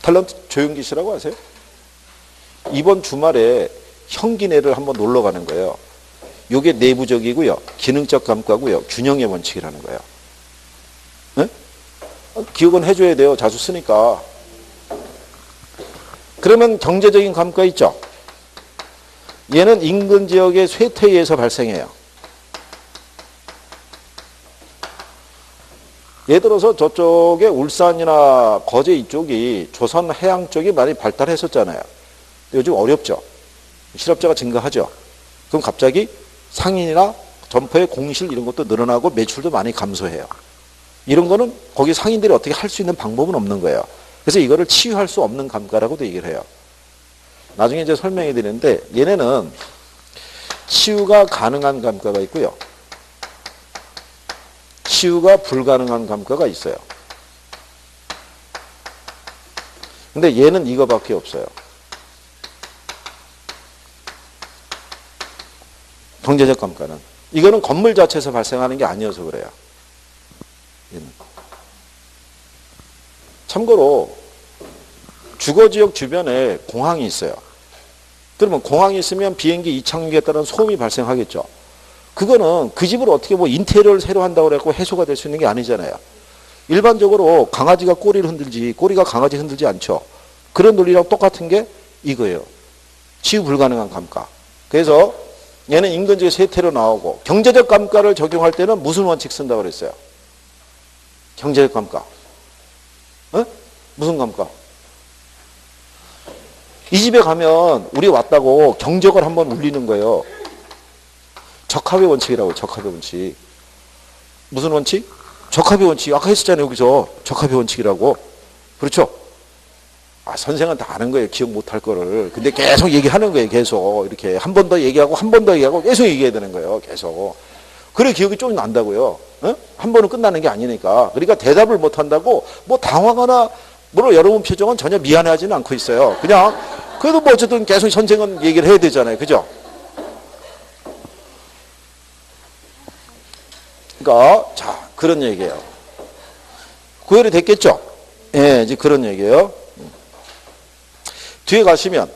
탤런트 조용기 씨라고 아세요? 이번 주말에 형기내를 한번 놀러 가는 거예요. 이게 내부적이고요. 기능적 감가고요. 균형의 원칙이라는 거예요. 네? 기억은 해줘야 돼요. 자주 쓰니까. 그러면 경제적인 감가 있죠? 얘는 인근 지역의 쇠퇴에 의해서 발생해요. 예를 들어서 저쪽에 울산이나 거제 이쪽이 조선 해양 쪽이 많이 발달했었잖아요. 요즘 어렵죠. 실업자가 증가하죠. 그럼 갑자기 상인이나 점포의 공실 이런 것도 늘어나고 매출도 많이 감소해요. 이런 거는 거기 상인들이 어떻게 할 수 있는 방법은 없는 거예요. 그래서 이거를 치유할 수 없는 감가라고도 얘기를 해요. 나중에 이제 설명해 드리는데 얘네는 치유가 가능한 감가가 있고요. 치유가 불가능한 감가가 있어요. 근데 얘는 이거밖에 없어요. 경제적 감가는. 이거는 건물 자체에서 발생하는 게 아니어서 그래요. 얘는. 참고로 주거지역 주변에 공항이 있어요. 그러면 공항이 있으면 비행기 이착륙에 따른 소음이 발생하겠죠. 그거는 그 집을 어떻게 뭐 인테리어를 새로 한다고 해서 해소가 될 수 있는 게 아니잖아요. 일반적으로 강아지가 꼬리를 흔들지 꼬리가 강아지 흔들지 않죠. 그런 논리랑 똑같은 게 이거예요. 치유 불가능한 감가. 그래서 얘는 인근지역 세태로 나오고 경제적 감가를 적용할 때는 무슨 원칙 쓴다고 그랬어요? 경제적 감가. 어? 무슨 감가? 이 집에 가면 우리 왔다고 경적을 한번 울리는 거예요. 적합의 원칙이라고요. 적합의 원칙. 무슨 원칙? 적합의 원칙. 아까 했었잖아요. 여기서 적합의 원칙이라고. 그렇죠? 아, 선생은 다 아는 거예요. 기억 못할 거를. 근데 계속 얘기하는 거예요. 계속. 이렇게 한 번 더 얘기하고 한 번 더 얘기하고 계속 얘기해야 되는 거예요. 계속. 그래 기억이 좀 난다고요. 어? 한 번은 끝나는 게 아니니까. 그러니까 대답을 못 한다고 뭐 당황하나 물론 여러분 표정은 전혀 미안해하지는 않고 있어요. 그냥 그래도 뭐 어쨌든 계속 선생은 얘기를 해야 되잖아요. 그죠? 그러니까 자 그런 얘기예요. 구별이 됐겠죠? 예, 이제 그런 얘기예요. 뒤에 가시면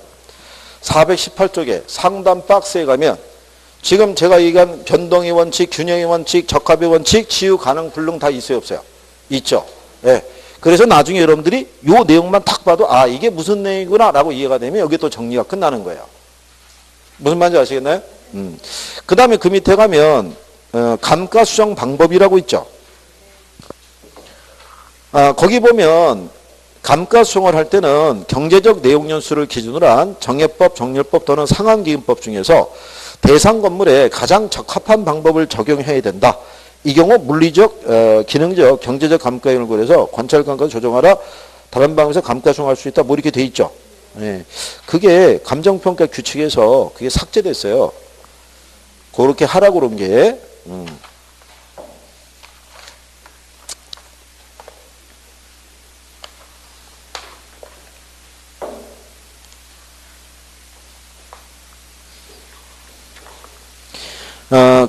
418쪽에 상단 박스에 가면 지금 제가 얘기한 변동의 원칙, 균형의 원칙, 적합의 원칙, 치유 가능, 불능 다 있어요, 없어요? 있죠. 예. 그래서 나중에 여러분들이 요 내용만 탁 봐도 아 이게 무슨 내용이구나 라고 이해가 되면 여기 또 정리가 끝나는 거예요. 무슨 말인지 아시겠나요? 그 다음에 그 밑에 가면 감가 수정 방법이라고 있죠. 거기 보면 감가 수정을 할 때는 경제적 내용 연수를 기준으로 한 정해법, 정렬법 또는 상한기금법 중에서 대상 건물에 가장 적합한 방법을 적용해야 된다. 이 경우 물리적, 기능적, 경제적 감가율을 고려해서 관찰 감가를 조정하라. 다른 방법에서 감가 수정할 수 있다. 뭐 이렇게 돼 있죠. 예. 그게 감정평가 규칙에서 그게 삭제됐어요. 그렇게 하라고 그런 게.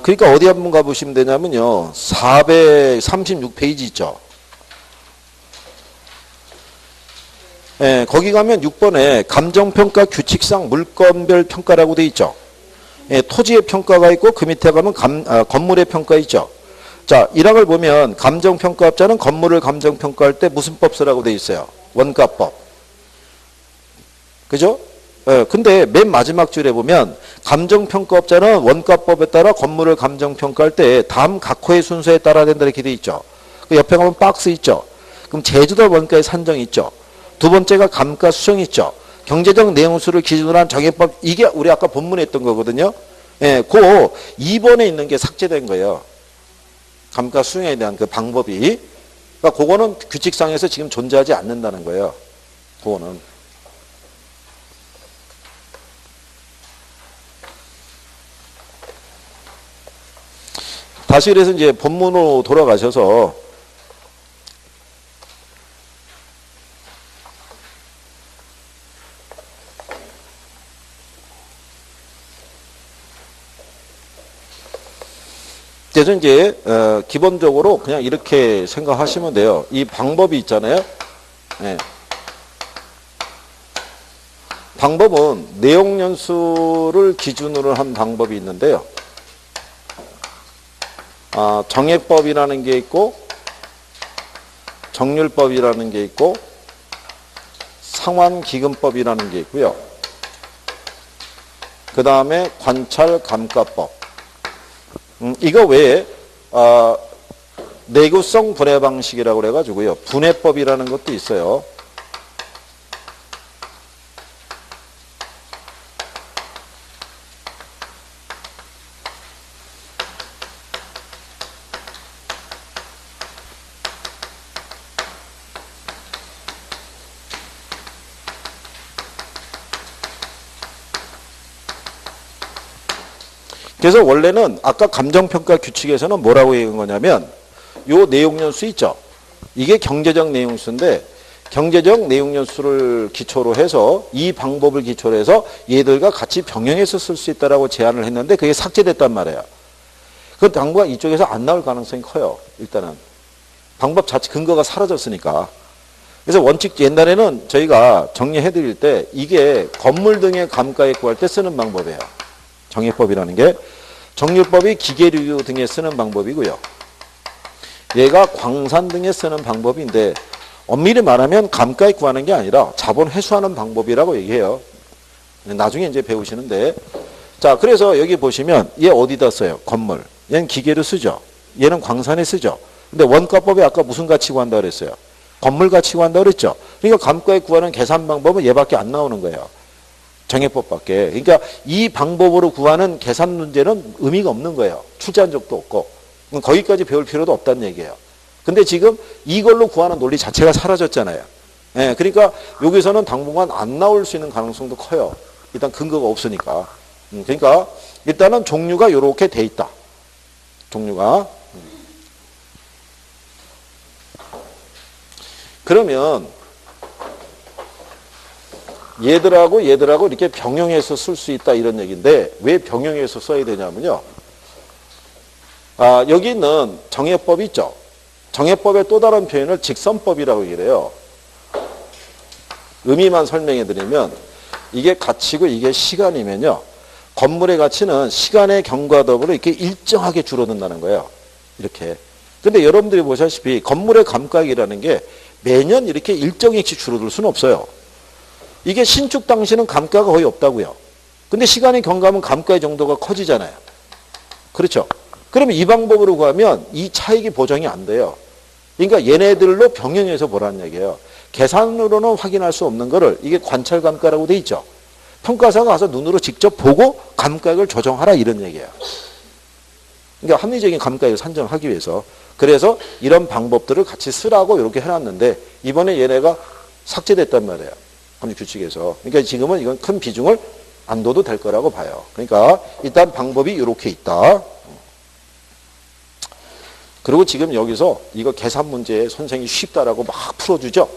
그러니까 어디 한번 가보시면 되냐면요. 436페이지 있죠. 예, 거기 가면 6번에 감정평가 규칙상 물건별 평가라고 돼 있죠. 예, 토지의 평가가 있고 그 밑에 가면 건물의 평가 있죠. 자, 1항을 보면 감정평가업자는 건물을 감정평가할 때 무슨 법 쓰라고 돼 있어요? 원가법. 그죠? 예, 근데 맨 마지막 줄에 보면 감정평가업자는 원가법에 따라 건물을 감정평가할 때 다음 각호의 순서에 따라야 된다 이렇게 돼 있죠. 그 옆에 가면 박스 있죠. 그럼 제주도 원가의 산정이 있죠. 두 번째가 감가 수정이 있죠. 경제적 내용수를 기준으로 한 정해법 이게 우리 아까 본문에 했던 거거든요. 예, 그 2번에 있는 게 삭제된 거예요. 감가 수정에 대한 그 방법이. 그러니까 그거는 규칙상에서 지금 존재하지 않는다는 거예요. 그거는. 다시 그래서 이제 본문으로 돌아가셔서 그래서 이제 기본적으로 그냥 이렇게 생각하시면 돼요. 이 방법이 있잖아요. 네. 방법은 내용 연수를 기준으로 한 방법이 있는데요. 정액법이라는 게 있고 정률법이라는 게 있고 상환기금법이라는 게 있고요. 그 다음에 관찰감가법. 이거 외에 내구성 분해 방식이라고 그래가지고요. 분해법이라는 것도 있어요. 그래서 원래는 아까 감정평가 규칙에서는 뭐라고 얘기한 거냐면 요 내용연수 있죠. 이게 경제적 내용수인데 경제적 내용연수를 기초로 해서 이 방법을 기초로 해서 얘들과 같이 병행해서 쓸 수 있다라고 제안을 했는데 그게 삭제됐단 말이에요. 그 당분간 이쪽에서 안 나올 가능성이 커요. 일단은. 방법 자체 근거가 사라졌으니까. 그래서 원칙 옛날에는 저희가 정리해 드릴 때 이게 건물 등의 감가액 구할 때 쓰는 방법이에요. 정의법이라는 게 정률법이 기계류 등에 쓰는 방법이고요. 얘가 광산 등에 쓰는 방법인데 엄밀히 말하면 감가액 구하는 게 아니라 자본 회수하는 방법이라고 얘기해요. 나중에 이제 배우시는데 자 그래서 여기 보시면 얘 어디다 써요? 건물. 얘는 기계로 쓰죠. 얘는 광산에 쓰죠. 근데 원가법에 아까 무슨 가치 구한다 그랬어요? 건물 가치 구한다 그랬죠. 그러니까 감가액 구하는 계산 방법은 얘밖에 안 나오는 거예요. 정해법밖에. 그러니까 이 방법으로 구하는 계산 문제는 의미가 없는 거예요. 출제한 적도 없고. 거기까지 배울 필요도 없다는 얘기예요. 근데 지금 이걸로 구하는 논리 자체가 사라졌잖아요. 예, 그러니까 여기서는 당분간 안 나올 수 있는 가능성도 커요. 일단 근거가 없으니까. 그러니까 일단은 종류가 이렇게 돼 있다. 종류가. 그러면 얘들하고 이렇게 병용해서 쓸 수 있다 이런 얘기인데 왜 병용해서 써야 되냐면요. 여기 있는 정해법 있죠. 정해법의 또 다른 표현을 직선법이라고 얘기를 해요. 의미만 설명해 드리면 이게 가치고 이게 시간이면요. 건물의 가치는 시간의 경과더불어 이렇게 일정하게 줄어든다는 거예요. 이렇게. 근데 여러분들이 보시다시피 건물의 감가액이라는 게 매년 이렇게 일정액씩 줄어들 수는 없어요. 이게 신축 당시는 감가가 거의 없다고요. 근데 시간이 경과하면 감가의 정도가 커지잖아요. 그렇죠? 그러면 이 방법으로 구하면 이 차익이 보정이 안 돼요. 그러니까 얘네들로 병행해서 보라는 얘기예요. 계산으로는 확인할 수 없는 거를 이게 관찰감가라고 돼 있죠. 평가사가 가서 눈으로 직접 보고 감가액을 조정하라 이런 얘기예요. 그러니까 합리적인 감가액을 산정하기 위해서. 그래서 이런 방법들을 같이 쓰라고 이렇게 해놨는데 이번에 얘네가 삭제됐단 말이에요. 규칙에서. 그러니까 지금은 이건 큰 비중을 안 둬도 될 거라고 봐요. 그러니까 일단 방법이 이렇게 있다. 그리고 지금 여기서 이거 계산 문제 선생님이 쉽다라고 막 풀어주죠.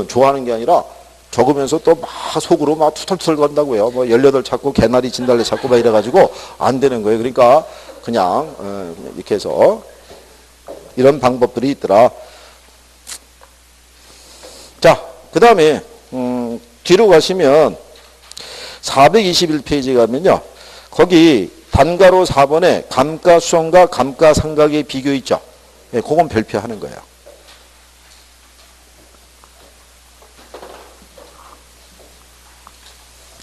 좋아하는 게 아니라 적으면서 또 막 속으로 막 투덜투덜 건다고요. 뭐 18 찾고 개나리 진달래 찾고 막 이래가지고 안 되는 거예요. 그러니까 그냥 이렇게 해서 이런 방법들이 있더라. 자, 그 다음에 뒤로 가시면 421페이지 가면요. 거기 단가로 4번에 감가수성과 감가상각의 비교 있죠. 예, 그건 별표하는 거예요.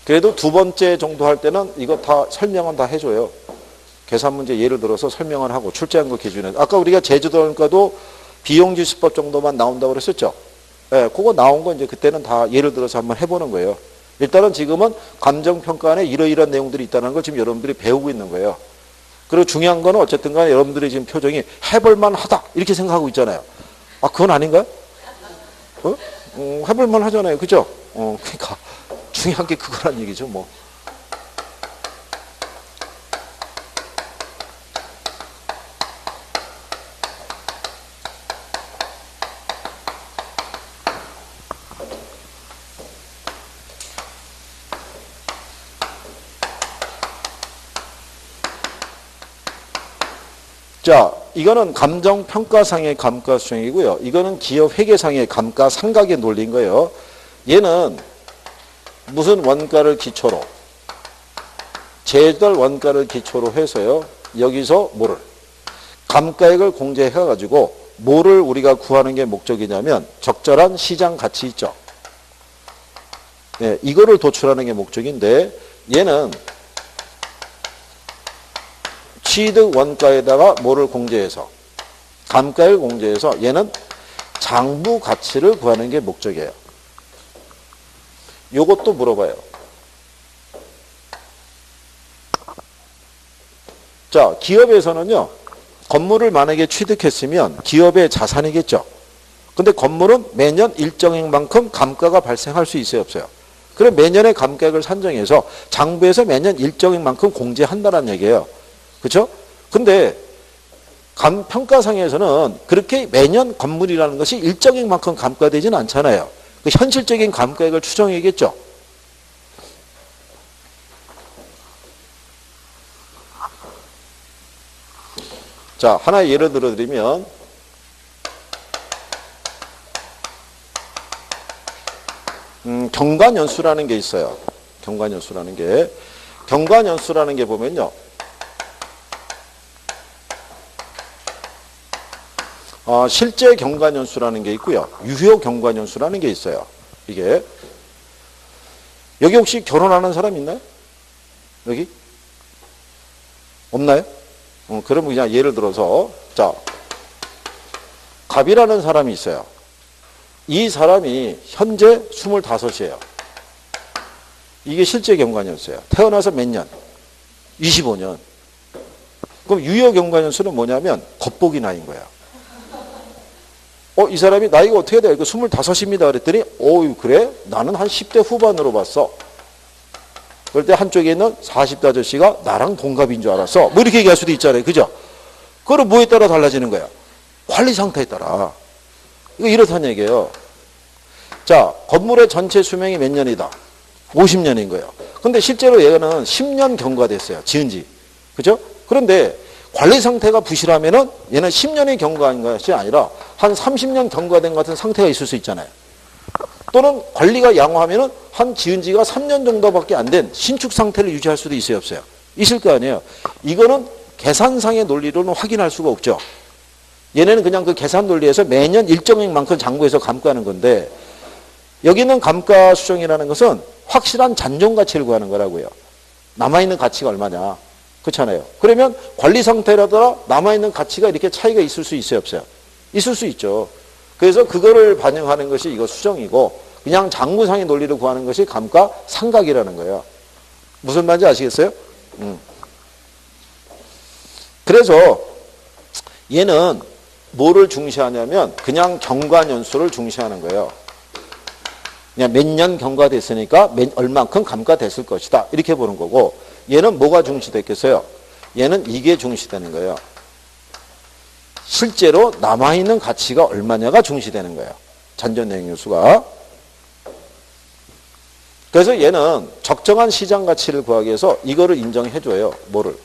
그래도 두 번째 정도 할 때는 이거 다 설명은 다 해줘요. 계산 문제 예를 들어서 설명을 하고 출제한 거 기준에. 아까 우리가 제주도니까도 비용지수법 정도만 나온다고 그랬었죠. 예, 그거 나온 거 이제 그때는 다 예를 들어서 한번 해보는 거예요. 일단은 지금은 감정평가 안에 이러이러한 내용들이 있다는 걸 지금 여러분들이 배우고 있는 거예요. 그리고 중요한 거는 어쨌든 간에 여러분들의 지금 표정이 해볼만 하다 이렇게 생각하고 있잖아요. 아, 그건 아닌가요? 해볼만 하잖아요. 그죠? 그러니까 중요한 게 그거란 얘기죠. 뭐. 자, 이거는 감정평가상의 감가수행이고요. 이거는 기업회계상의 감가상각의 논리인 거예요. 얘는 무슨 원가를 기초로, 제달 원가를 기초로 해서요. 여기서 뭐를? 감가액을 공제해가지고 뭐를 우리가 구하는 게 목적이냐면 적절한 시장 가치 있죠. 네, 이거를 도출하는 게 목적인데 얘는 취득 원가에다가 뭐를 공제해서 감가액을 공제해서 얘는 장부 가치를 구하는 게 목적이에요. 요것도 물어봐요. 자, 기업에서는요. 건물을 만약에 취득했으면 기업의 자산이겠죠. 근데 건물은 매년 일정액만큼 감가가 발생할 수 있어요, 없어요? 그럼 매년의 감가액을 산정해서 장부에서 매년 일정만큼 공제한다는 얘기예요. 그렇죠? 근데 평가상에서는 그렇게 매년 건물이라는 것이 일정액만큼 감가되지는 않잖아요. 그 현실적인 감가액을 추정해야겠죠. 자, 하나 예를 들어드리면 경관연수라는 게 있어요. 경관연수라는 게 보면요. 실제 경관연수라는 게 있고요. 유효 경관연수라는 게 있어요. 이게 여기 혹시 결혼하는 사람 있나요? 여기? 없나요? 그러면 그냥 예를 들어서 자, 갑이라는 사람이 있어요. 이 사람이 현재 25이에요. 이게 실제 경관연수예요. 태어나서 몇 년? 25년. 그럼 유효 경관연수는 뭐냐면 겉보기 나이인 거야. 이 사람이 나이가 어떻게 돼요? 25입니다. 그랬더니 그래? 나는 한 10대 후반으로 봤어. 그럴 때 한쪽에 있는 40대 아저씨가 나랑 동갑인 줄 알았어. 뭐 이렇게 얘기할 수도 있잖아요. 그죠? 그럼 뭐에 따라 달라지는 거야? 관리 상태에 따라. 이거 이렇다는 얘기예요. 자, 건물의 전체 수명이 몇 년이다? 50년인 거예요. 근데 실제로 얘는 10년 경과됐어요. 지은 지. 그죠? 그런데 관리 상태가 부실하면은 얘는 10년이 경과한 것이 아니라 한 30년 경과된 같은 상태가 있을 수 있잖아요. 또는 관리가 양호하면은 한 지은 지가 3년 정도밖에 안 된 신축 상태를 유지할 수도 있어요, 없어요? 있을 거 아니에요. 이거는 계산상의 논리로는 확인할 수가 없죠. 얘네는 그냥 그 계산 논리에서 매년 일정액만큼 장부에서 감가하는 건데 여기는 감가 수정이라는 것은 확실한 잔존 가치를 구하는 거라고요. 남아있는 가치가 얼마냐. 그렇잖아요. 그러면 관리 상태에 따라 남아있는 가치가 이렇게 차이가 있을 수 있어요, 없어요? 있을 수 있죠. 그래서 그거를 반영하는 것이 이거 수정이고 그냥 장부상의 논리로 구하는 것이 감가 상각이라는 거예요. 무슨 말인지 아시겠어요? 그래서 얘는 뭐를 중시하냐면 그냥 경과연수를 중시하는 거예요. 그냥 몇 년 경과됐으니까 얼만큼 감가됐을 것이다. 이렇게 보는 거고 얘는 뭐가 중시됐겠어요? 얘는 이게 중시되는 거예요. 실제로 남아있는 가치가 얼마냐가 중시되는 거예요. 잔존내역요수가. 그래서 얘는 적정한 시장 가치를 구하기 위해서 이거를 인정해줘요. 뭐를?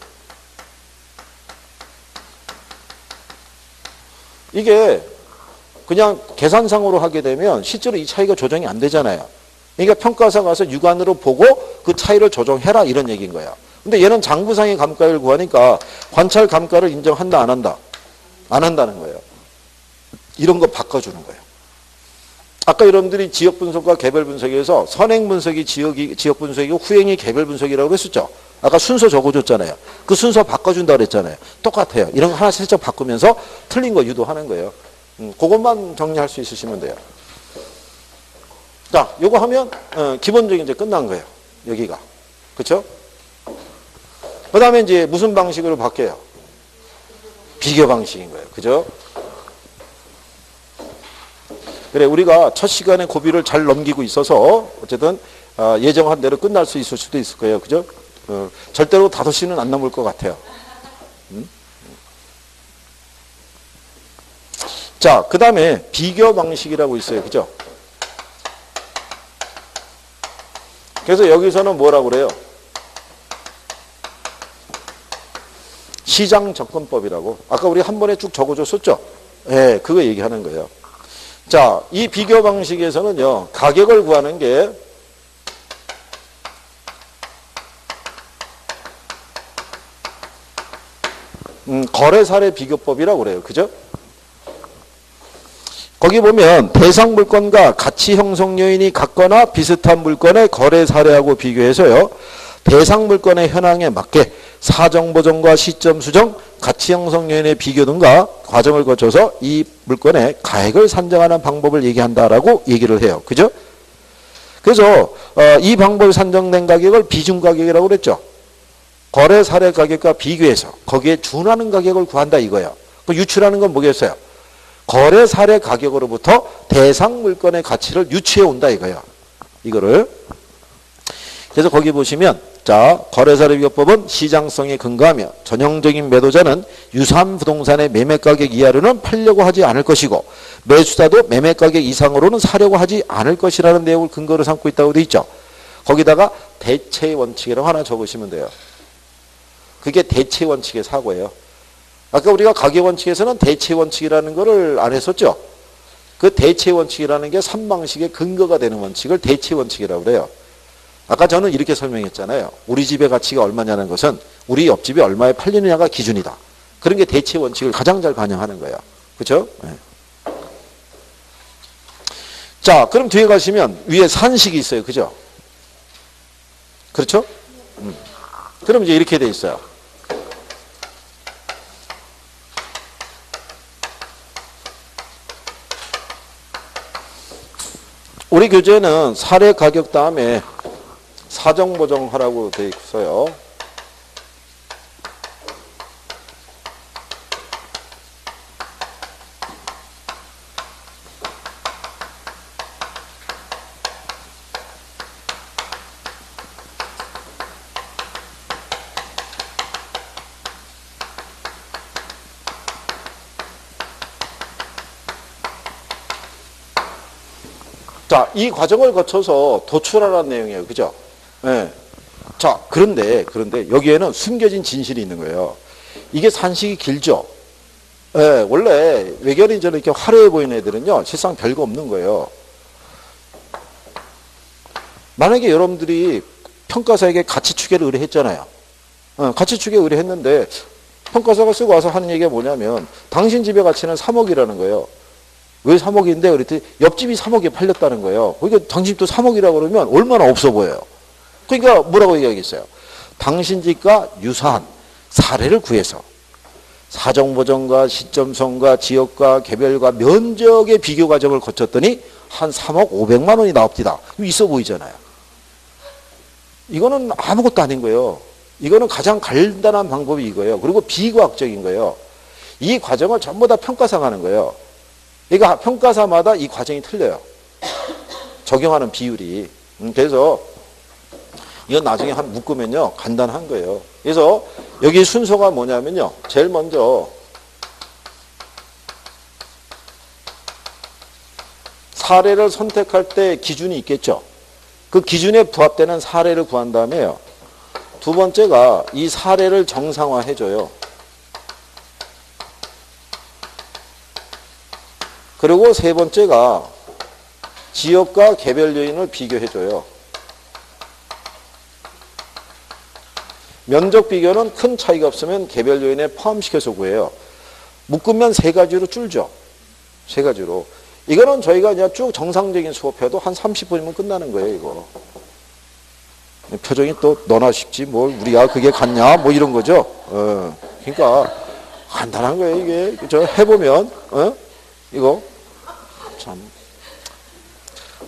이게 그냥 계산상으로 하게 되면 실제로 이 차이가 조정이 안 되잖아요. 그러니까 평가사 가서 육안으로 보고 그 차이를 조정해라 이런 얘기인 거야. 근데 얘는 장부상의 감가를 구하니까 관찰 감가를 인정한다 안 한다? 안 한다는 거예요. 이런 거 바꿔주는 거예요. 아까 여러분들이 지역 분석과 개별 분석에서 선행 분석이 지역 분석이고 후행이 개별 분석이라고 했었죠. 아까 순서 적어줬잖아요. 그 순서 바꿔준다 그랬잖아요. 똑같아요. 이런 거 하나 살짝 바꾸면서 틀린 거 유도하는 거예요. 그것만 정리할 수 있으시면 돼요. 자, 요거 하면 기본적인 이제 끝난 거예요. 여기가. 그렇죠? 그 다음에 이제 무슨 방식으로 바뀌어요? 비교 방식인 거예요. 그죠? 그래, 우리가 첫 시간에 고비를 잘 넘기고 있어서 어쨌든 예정한 대로 끝날 수 있을 수도 있을 거예요. 그죠? 절대로 5시는 안 넘을 것 같아요. 자, 그 다음에 비교 방식이라고 있어요. 그죠? 그래서 여기서는 뭐라고 그래요? 시장 접근법이라고. 아까 우리 한 번에 쭉 적어줬었죠? 네, 그거 얘기하는 거예요. 자, 이 비교 방식에서는요, 가격을 구하는 게 거래 사례 비교법이라고 그래요. 그죠? 거기 보면 대상 물건과 가치 형성 요인이 같거나 비슷한 물건의 거래 사례하고 비교해서요. 대상 물건의 현황에 맞게 사정 보정과 시점 수정, 가치 형성 요인의 비교 등과 과정을 거쳐서 이 물건의 가액을 산정하는 방법을 얘기한다라고 얘기를 해요. 그죠? 그래서 이 방법이 산정된 가격을 비중 가격이라고 그랬죠. 거래 사례 가격과 비교해서 거기에 준하는 가격을 구한다 이거예요. 그 유출하는 건 뭐겠어요? 거래 사례 가격으로부터 대상 물건의 가치를 유추해 온다 이거예요. 이거를. 그래서 거기 보시면 자, 거래사례비교법은 시장성에 근거하며 전형적인 매도자는 유사한 부동산의 매매가격 이하로는 팔려고 하지 않을 것이고 매수자도 매매가격 이상으로는 사려고 하지 않을 것이라는 내용을 근거로 삼고 있다고 되어 있죠. 거기다가 대체 원칙이라고 하나 적으시면 돼요. 그게 대체 원칙의 사고예요. 아까 우리가 가격 원칙에서는 대체 원칙이라는 거를 안 했었죠. 그 대체 원칙이라는 게 3방식의 근거가 되는 원칙을 대체 원칙이라고 그래요. 아까 저는 이렇게 설명했잖아요. 우리 집의 가치가 얼마냐는 것은 우리 옆집이 얼마에 팔리느냐가 기준이다. 그런 게 대체 원칙을 가장 잘 반영하는 거예요. 그렇죠? 네. 자, 그럼 뒤에 가시면 위에 산식이 있어요. 그죠? 그렇죠? 그럼 이제 이렇게 돼 있어요. 우리 교재는 사례 가격 다음에 사정보정하라고 되어 있어요. 자, 이 과정을 거쳐서 도출하라는 내용이에요. 그죠? 네. 자, 그런데 여기에는 숨겨진 진실이 있는 거예요. 이게 산식이 길죠? 네, 원래 외결이 저는 이렇게 화려해 보이는 애들은요, 실상 별거 없는 거예요. 만약에 여러분들이 평가사에게 가치추계를 의뢰했잖아요. 가치추계 의뢰했는데, 평가사가 쓰고 와서 하는 얘기가 뭐냐면, 당신 집의 가치는 3억이라는 거예요. 왜 3억인데? 그랬더니 옆집이 3억에 팔렸다는 거예요. 그러니까 당신 집도 3억이라고 그러면 얼마나 없어 보여요. 그러니까 뭐라고 얘기하겠어요? 당신 집과 유사한 사례를 구해서 사정보정과 시점성과 지역과 개별과 면적의 비교 과정을 거쳤더니 한 3억 500만 원이 나옵니다. 있어 보이잖아요. 이거는 아무것도 아닌 거예요. 이거는 가장 간단한 방법이 이거예요. 그리고 비과학적인 거예요. 이 과정을 전부 다 평가사가 하는 거예요. 그러니까 평가사마다 이 과정이 틀려요. 적용하는 비율이. 그래서 이건 나중에 한 묶으면요 간단한 거예요. 그래서 여기 순서가 뭐냐면요. 제일 먼저 사례를 선택할 때 기준이 있겠죠. 그 기준에 부합되는 사례를 구한 다음에요. 두 번째가 이 사례를 정상화해줘요. 그리고 세 번째가 지역과 개별 요인을 비교해줘요. 면적 비교는 큰 차이가 없으면 개별 요인에 포함시켜서 구해요. 묶으면 세 가지로 줄죠. 세 가지로. 이거는 저희가 그냥 쭉 정상적인 수업해도 한 30분이면 끝나는 거예요, 이거. 표정이 또 너나 쉽지 뭘 우리가 그게 같냐 뭐 이런 거죠. 그러니까 간단한 거예요, 이게. 저 해보면 이거 참.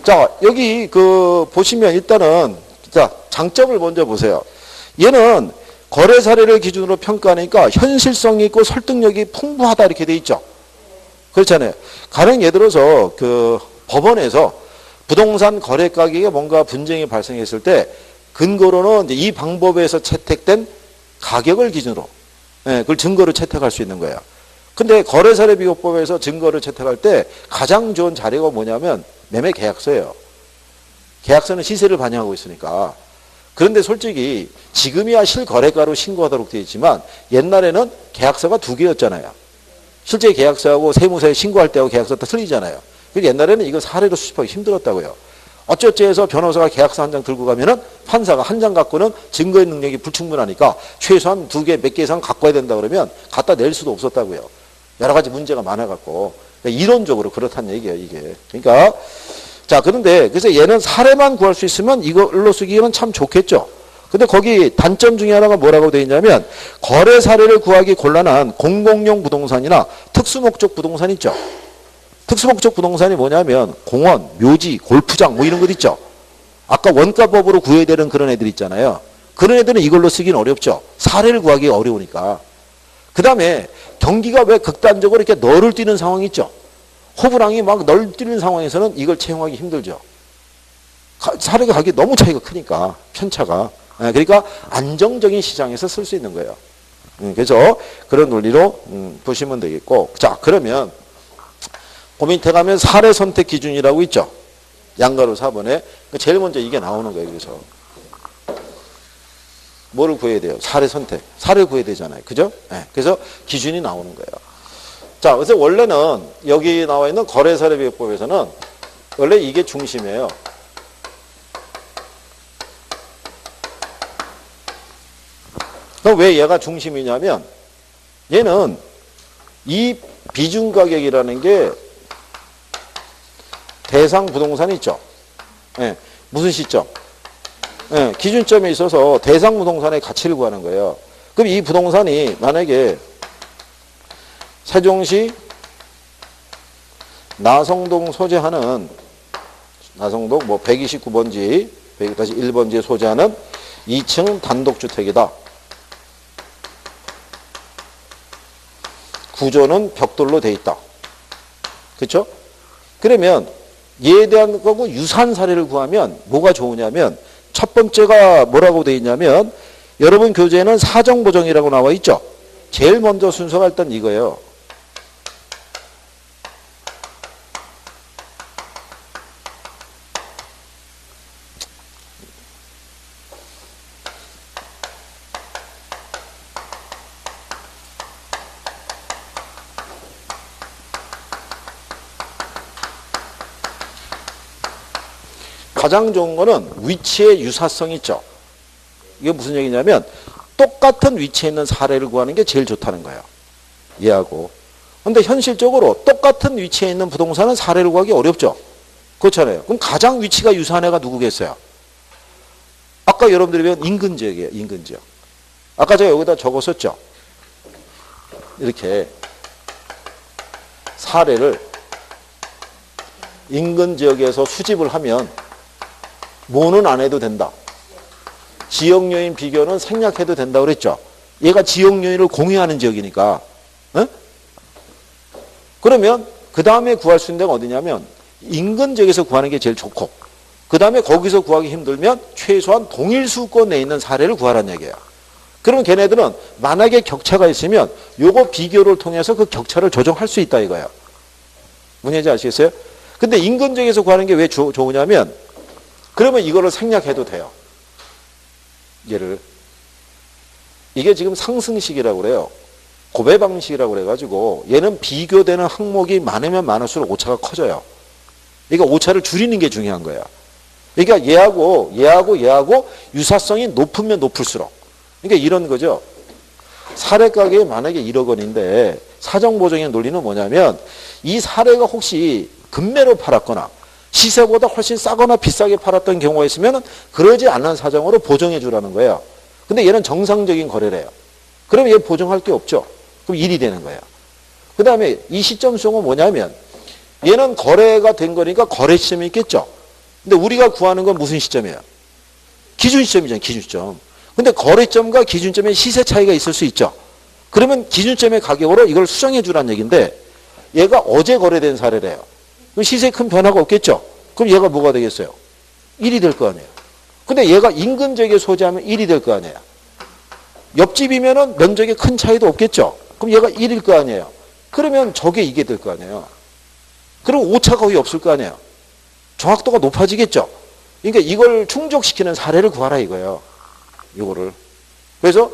자, 여기 보시면 일단은 자, 장점을 먼저 보세요. 얘는 거래 사례를 기준으로 평가하니까 현실성이 있고 설득력이 풍부하다 이렇게 돼 있죠. 그렇잖아요. 가령 예를 들어서 법원에서 부동산 거래 가격에 뭔가 분쟁이 발생했을 때 근거로는 이제 이 방법에서 채택된 가격을 기준으로 그걸 증거로 채택할 수 있는 거예요. 근데 거래사례비교법에서 증거를 채택할 때 가장 좋은 자료가 뭐냐면 매매 계약서예요. 계약서는 시세를 반영하고 있으니까. 그런데 솔직히 지금이야 실거래가로 신고하도록 되어 있지만 옛날에는 계약서가 두 개였잖아요. 실제 계약서하고 세무서에 신고할 때하고 계약서 다 틀리잖아요. 그래서 옛날에는 이거 사례로 수집하기 힘들었다고요. 어쩌지 해서 변호사가 계약서 한 장 들고 가면은 판사가 한 장 갖고는 증거의 능력이 불충분하니까 최소한 두 개, 몇 개 이상 갖고 와야 된다 그러면 갖다 낼 수도 없었다고요. 여러 가지 문제가 많아갖고. 그러니까 이론적으로 그렇다는 얘기예요, 이게. 그러니까, 자, 그런데, 그래서 얘는 사례만 구할 수 있으면 이걸로 쓰기에는 참 좋겠죠. 근데 거기 단점 중에 하나가 뭐라고 되어 있냐면, 거래 사례를 구하기 곤란한 공공용 부동산이나 특수목적 부동산 있죠. 특수목적 부동산이 뭐냐면, 공원, 묘지, 골프장 뭐 이런 것 있죠. 아까 원가법으로 구해야 되는 그런 애들 있잖아요. 그런 애들은 이걸로 쓰기는 어렵죠. 사례를 구하기 어려우니까. 그 다음에 경기가 왜 극단적으로 이렇게 널을 뛰는 상황이 있죠. 호불항이 막 널뛰는 상황에서는 이걸 채용하기 힘들죠. 사례가 가격이 너무 차이가 크니까 편차가. 그러니까 안정적인 시장에서 쓸 수 있는 거예요. 그래서 그런 논리로 보시면 되겠고. 자, 그러면 그 밑에 가면 사례 선택 기준이라고 있죠. 양가로 4번에. 제일 먼저 이게 나오는 거예요. 그래서 뭐를 구해야 돼요? 사례 선택. 사례를 구해야 되잖아요. 그죠? 그래서 기준이 나오는 거예요. 자, 그래서 원래는 여기 나와 있는 거래사례비율법에서는 원래 이게 중심이에요. 그럼 왜 얘가 중심이냐면 얘는 이 비중가격이라는 게 대상 부동산이 있죠. 무슨 시점? 기준점에 있어서 대상 부동산의 가치를 구하는 거예요. 그럼 이 부동산이 만약에 세종시 나성동 소재하는 나성동 뭐 129번지 1번지에 소재하는 2층 단독주택이다. 구조는 벽돌로 돼 있다. 그렇죠? 그러면 얘에 대한 거고 유사한 사례를 구하면 뭐가 좋으냐면 첫 번째가 뭐라고 돼 있냐면 여러분 교재에는 사정보정이라고 나와 있죠. 제일 먼저 순서가 일단 이거예요. 가장 좋은 거는 위치의 유사성이 있죠. 이게 무슨 얘기냐면 똑같은 위치에 있는 사례를 구하는 게 제일 좋다는 거예요. 얘하고. 근데 현실적으로 똑같은 위치에 있는 부동산은 사례를 구하기 어렵죠. 그렇잖아요. 그럼 가장 위치가 유사한 애가 누구겠어요? 아까 여러분들이 배운 인근 지역이에요. 인근 지역. 아까 제가 여기다 적었었죠. 이렇게 사례를 인근 지역에서 수집을 하면 뭐는 안 해도 된다. 지역 요인 비교는 생략해도 된다고 그랬죠. 얘가 지역 요인을 공유하는 지역이니까. 그러면 그 다음에 구할 수 있는 데가 어디냐면 인근 지역에서 구하는 게 제일 좋고 그 다음에 거기서 구하기 힘들면 최소한 동일 수권 내에 있는 사례를 구하라는 얘기예요. 그러면 걔네들은 만약에 격차가 있으면 요거 비교를 통해서 그 격차를 조정할 수 있다 이거예요. 무슨 얘기인지 아시겠어요? 근데 인근 지역에서 구하는 게 왜 좋으냐면 그러면 이거를 생략해도 돼요. 얘를. 이게 지금 상승식이라고 그래요. 고배 방식이라고 그래가지고 얘는 비교되는 항목이 많으면 많을수록 오차가 커져요. 그러니까 오차를 줄이는 게 중요한 거야. 그러니까 얘하고 유사성이 높으면 높을수록. 그러니까 이런 거죠. 사례 가격이 만약에 1억 원인데 사정보정의 논리는 뭐냐면 이 사례가 혹시 금매로 팔았거나 시세보다 훨씬 싸거나 비싸게 팔았던 경우가 있으면 그러지 않는 사정으로 보정해 주라는 거예요. 근데 얘는 정상적인 거래래요. 그럼 얘 보정할 게 없죠. 그럼 1이 되는 거예요. 그 다음에 이 시점 수용은 뭐냐면 얘는 거래가 된 거니까 거래 시점이 있겠죠. 근데 우리가 구하는 건 무슨 시점이에요? 기준 시점이잖아요. 기준 시점. 근데 거래점과 기준점의 시세 차이가 있을 수 있죠. 그러면 기준점의 가격으로 이걸 수정해 주라는 얘기인데 얘가 어제 거래된 사례래요. 그럼 시세에 큰 변화가 없겠죠. 그럼 얘가 뭐가 되겠어요? 1이 될 거 아니에요. 근데 얘가 인근 지역에 소재하면 1이 될 거 아니에요. 옆집이면은 면적에 큰 차이도 없겠죠. 그럼 얘가 1일 거 아니에요. 그러면 저게 이게 될 거 아니에요. 그럼 오차가 거의 없을 거 아니에요. 정확도가 높아지겠죠. 그러니까 이걸 충족시키는 사례를 구하라 이거예요. 이거를. 그래서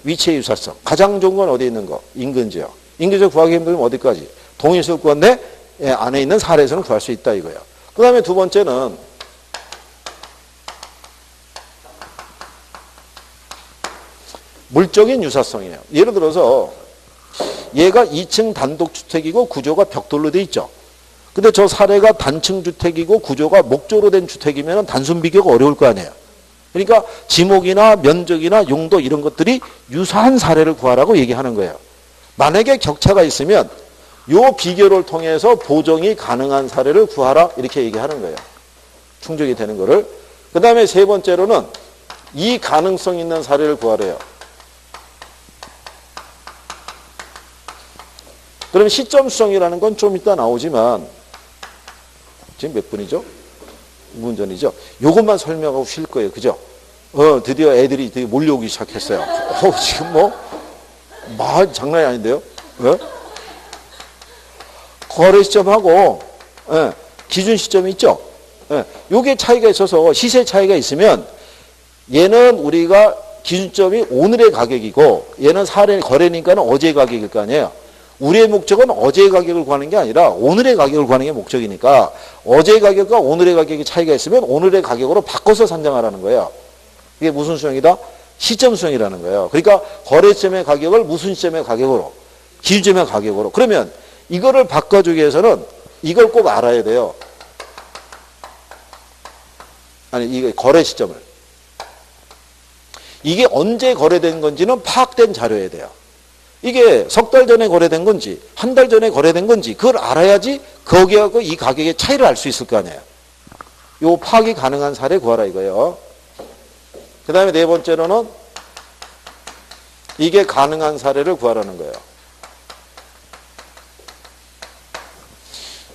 위치의 유사성. 가장 좋은 건 어디 있는 거? 인근 지역. 인근 지역 구하기 힘들면 어디까지? 동일 수도권 내 안에 있는 사례에서는 구할 수 있다 이거예요. 그 다음에 두 번째는 물적인 유사성이에요. 예를 들어서 얘가 2층 단독주택이고 구조가 벽돌로 돼 있죠. 근데 저 사례가 단층 주택이고 구조가 목조로 된 주택이면 단순 비교가 어려울 거 아니에요. 그러니까 지목이나 면적이나 용도 이런 것들이 유사한 사례를 구하라고 얘기하는 거예요. 만약에 격차가 있으면 요 비교를 통해서 보정이 가능한 사례를 구하라 이렇게 얘기하는 거예요. 충족이 되는 거를. 그 다음에 세 번째로는 이 가능성 있는 사례를 구하래요. 그럼 시점 수정이라는 건 좀 이따 나오지만 지금 몇 분이죠? 문전이죠. 요것만 설명하고 쉴 거예요. 그죠? 드디어 애들이 되게 몰려오기 시작했어요. 지금 말 장난이 아닌데요? 거래 시점하고, 기준 시점이 있죠? 요게 차이가 있어서 시세 차이가 있으면 얘는 우리가 기준점이 오늘의 가격이고 얘는 사례 거래니까는 어제의 가격일 거 아니에요. 우리의 목적은 어제의 가격을 구하는 게 아니라 오늘의 가격을 구하는 게 목적이니까 어제의 가격과 오늘의 가격이 차이가 있으면 오늘의 가격으로 바꿔서 산정하라는 거예요. 이게 무슨 수형이다? 시점 수형이라는 거예요. 그러니까 거래점의 가격을 무슨 시점의 가격으로, 기준점의 가격으로. 그러면 이거를 바꿔주기 위해서는 이걸 꼭 알아야 돼요. 아니, 이거 거래 시점을. 이게 언제 거래된 건지는 파악된 자료여야 돼요. 이게 석 달 전에 거래된 건지 한 달 전에 거래된 건지 그걸 알아야지 거기하고 이 가격의 차이를 알 수 있을 거 아니에요. 요 파악이 가능한 사례 구하라 이거예요. 그 다음에 네 번째로는 이게 가능한 사례를 구하라는 거예요.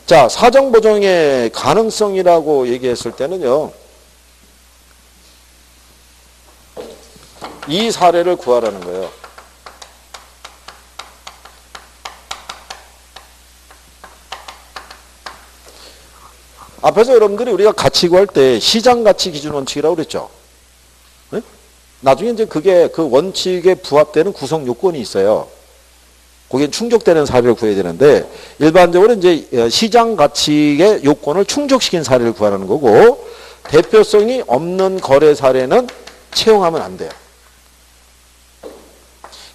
자, 사정보정의 가능성이라고 얘기했을 때는요. 이 사례를 구하라는 거예요. 앞에서 여러분들이 우리가 가치 구할 때 시장 가치 기준 원칙이라고 그랬죠. 네? 나중에 이제 그게 그 원칙에 부합되는 구성 요건이 있어요. 거기에 충족되는 사례를 구해야 되는데 일반적으로 이제 시장 가치의 요건을 충족시킨 사례를 구하라는 거고 대표성이 없는 거래 사례는 채용하면 안 돼요.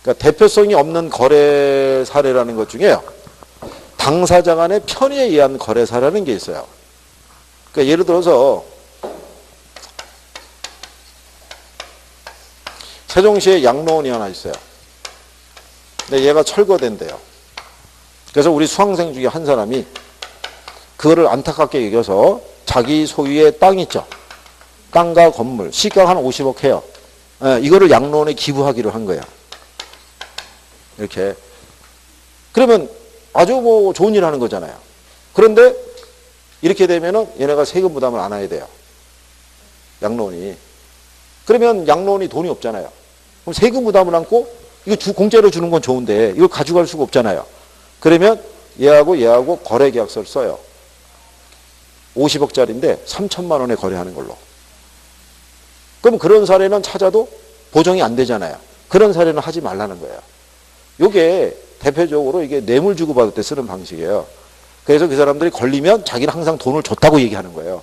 그러니까 대표성이 없는 거래 사례라는 것 중에 당사자 간의 편의에 의한 거래 사례라는 게 있어요. 그러니까 예를 들어서 세종시에 양로원이 하나 있어요. 근데 얘가 철거된대요. 그래서 우리 수강생 중에 한 사람이 그거를 안타깝게 여겨서 자기 소유의 땅 있죠. 땅과 건물, 시가가 한 50억 해요. 이거를 양로원에 기부하기로 한 거예요. 이렇게. 그러면 아주 좋은 일 하는 거잖아요. 그런데 이렇게 되면은 얘네가 세금 부담을 안 해야 돼요. 양로원이. 그러면 양로원이 돈이 없잖아요. 그럼 세금 부담을 안고 이거 공짜로 주는 건 좋은데 이걸 가져갈 수가 없잖아요. 그러면 얘하고 거래 계약서를 써요. 50억짜리인데 3천만 원에 거래하는 걸로. 그럼 그런 사례는 찾아도 보정이 안 되잖아요. 그런 사례는 하지 말라는 거예요. 이게 대표적으로 이게 뇌물 주고받을 때 쓰는 방식이에요. 그래서 그 사람들이 걸리면 자기는 항상 돈을 줬다고 얘기하는 거예요.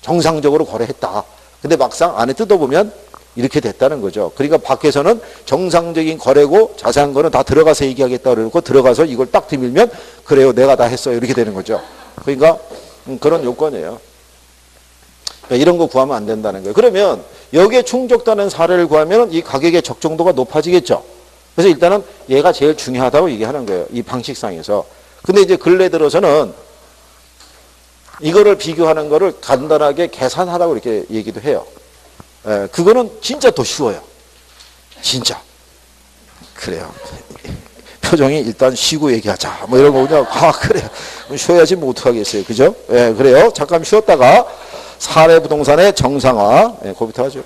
정상적으로 거래했다. 근데 막상 안에 뜯어보면 이렇게 됐다는 거죠. 그러니까 밖에서는 정상적인 거래고 자세한 거는 다 들어가서 얘기하겠다 그러고 들어가서 이걸 딱 들밀면 그래요. 내가 다 했어요. 이렇게 되는 거죠. 그러니까 그런 요건이에요. 그러니까 이런 거 구하면 안 된다는 거예요. 그러면 여기에 충족되는 사례를 구하면 이 가격의 적정도가 높아지겠죠. 그래서 일단은 얘가 제일 중요하다고 얘기하는 거예요. 이 방식상에서. 근데 이제 근래 들어서는 이거를 비교하는 거를 간단하게 계산하라고 이렇게 얘기도 해요. 그거는 진짜 더 쉬워요. 진짜. 그래요. 표정이 일단 쉬고 얘기하자. 뭐 이런 거군요. 그래요. 쉬어야지 뭐 어떡하겠어요. 그죠? 그래요. 잠깐 쉬었다가 사례 부동산의 정상화. 그거부터 하죠.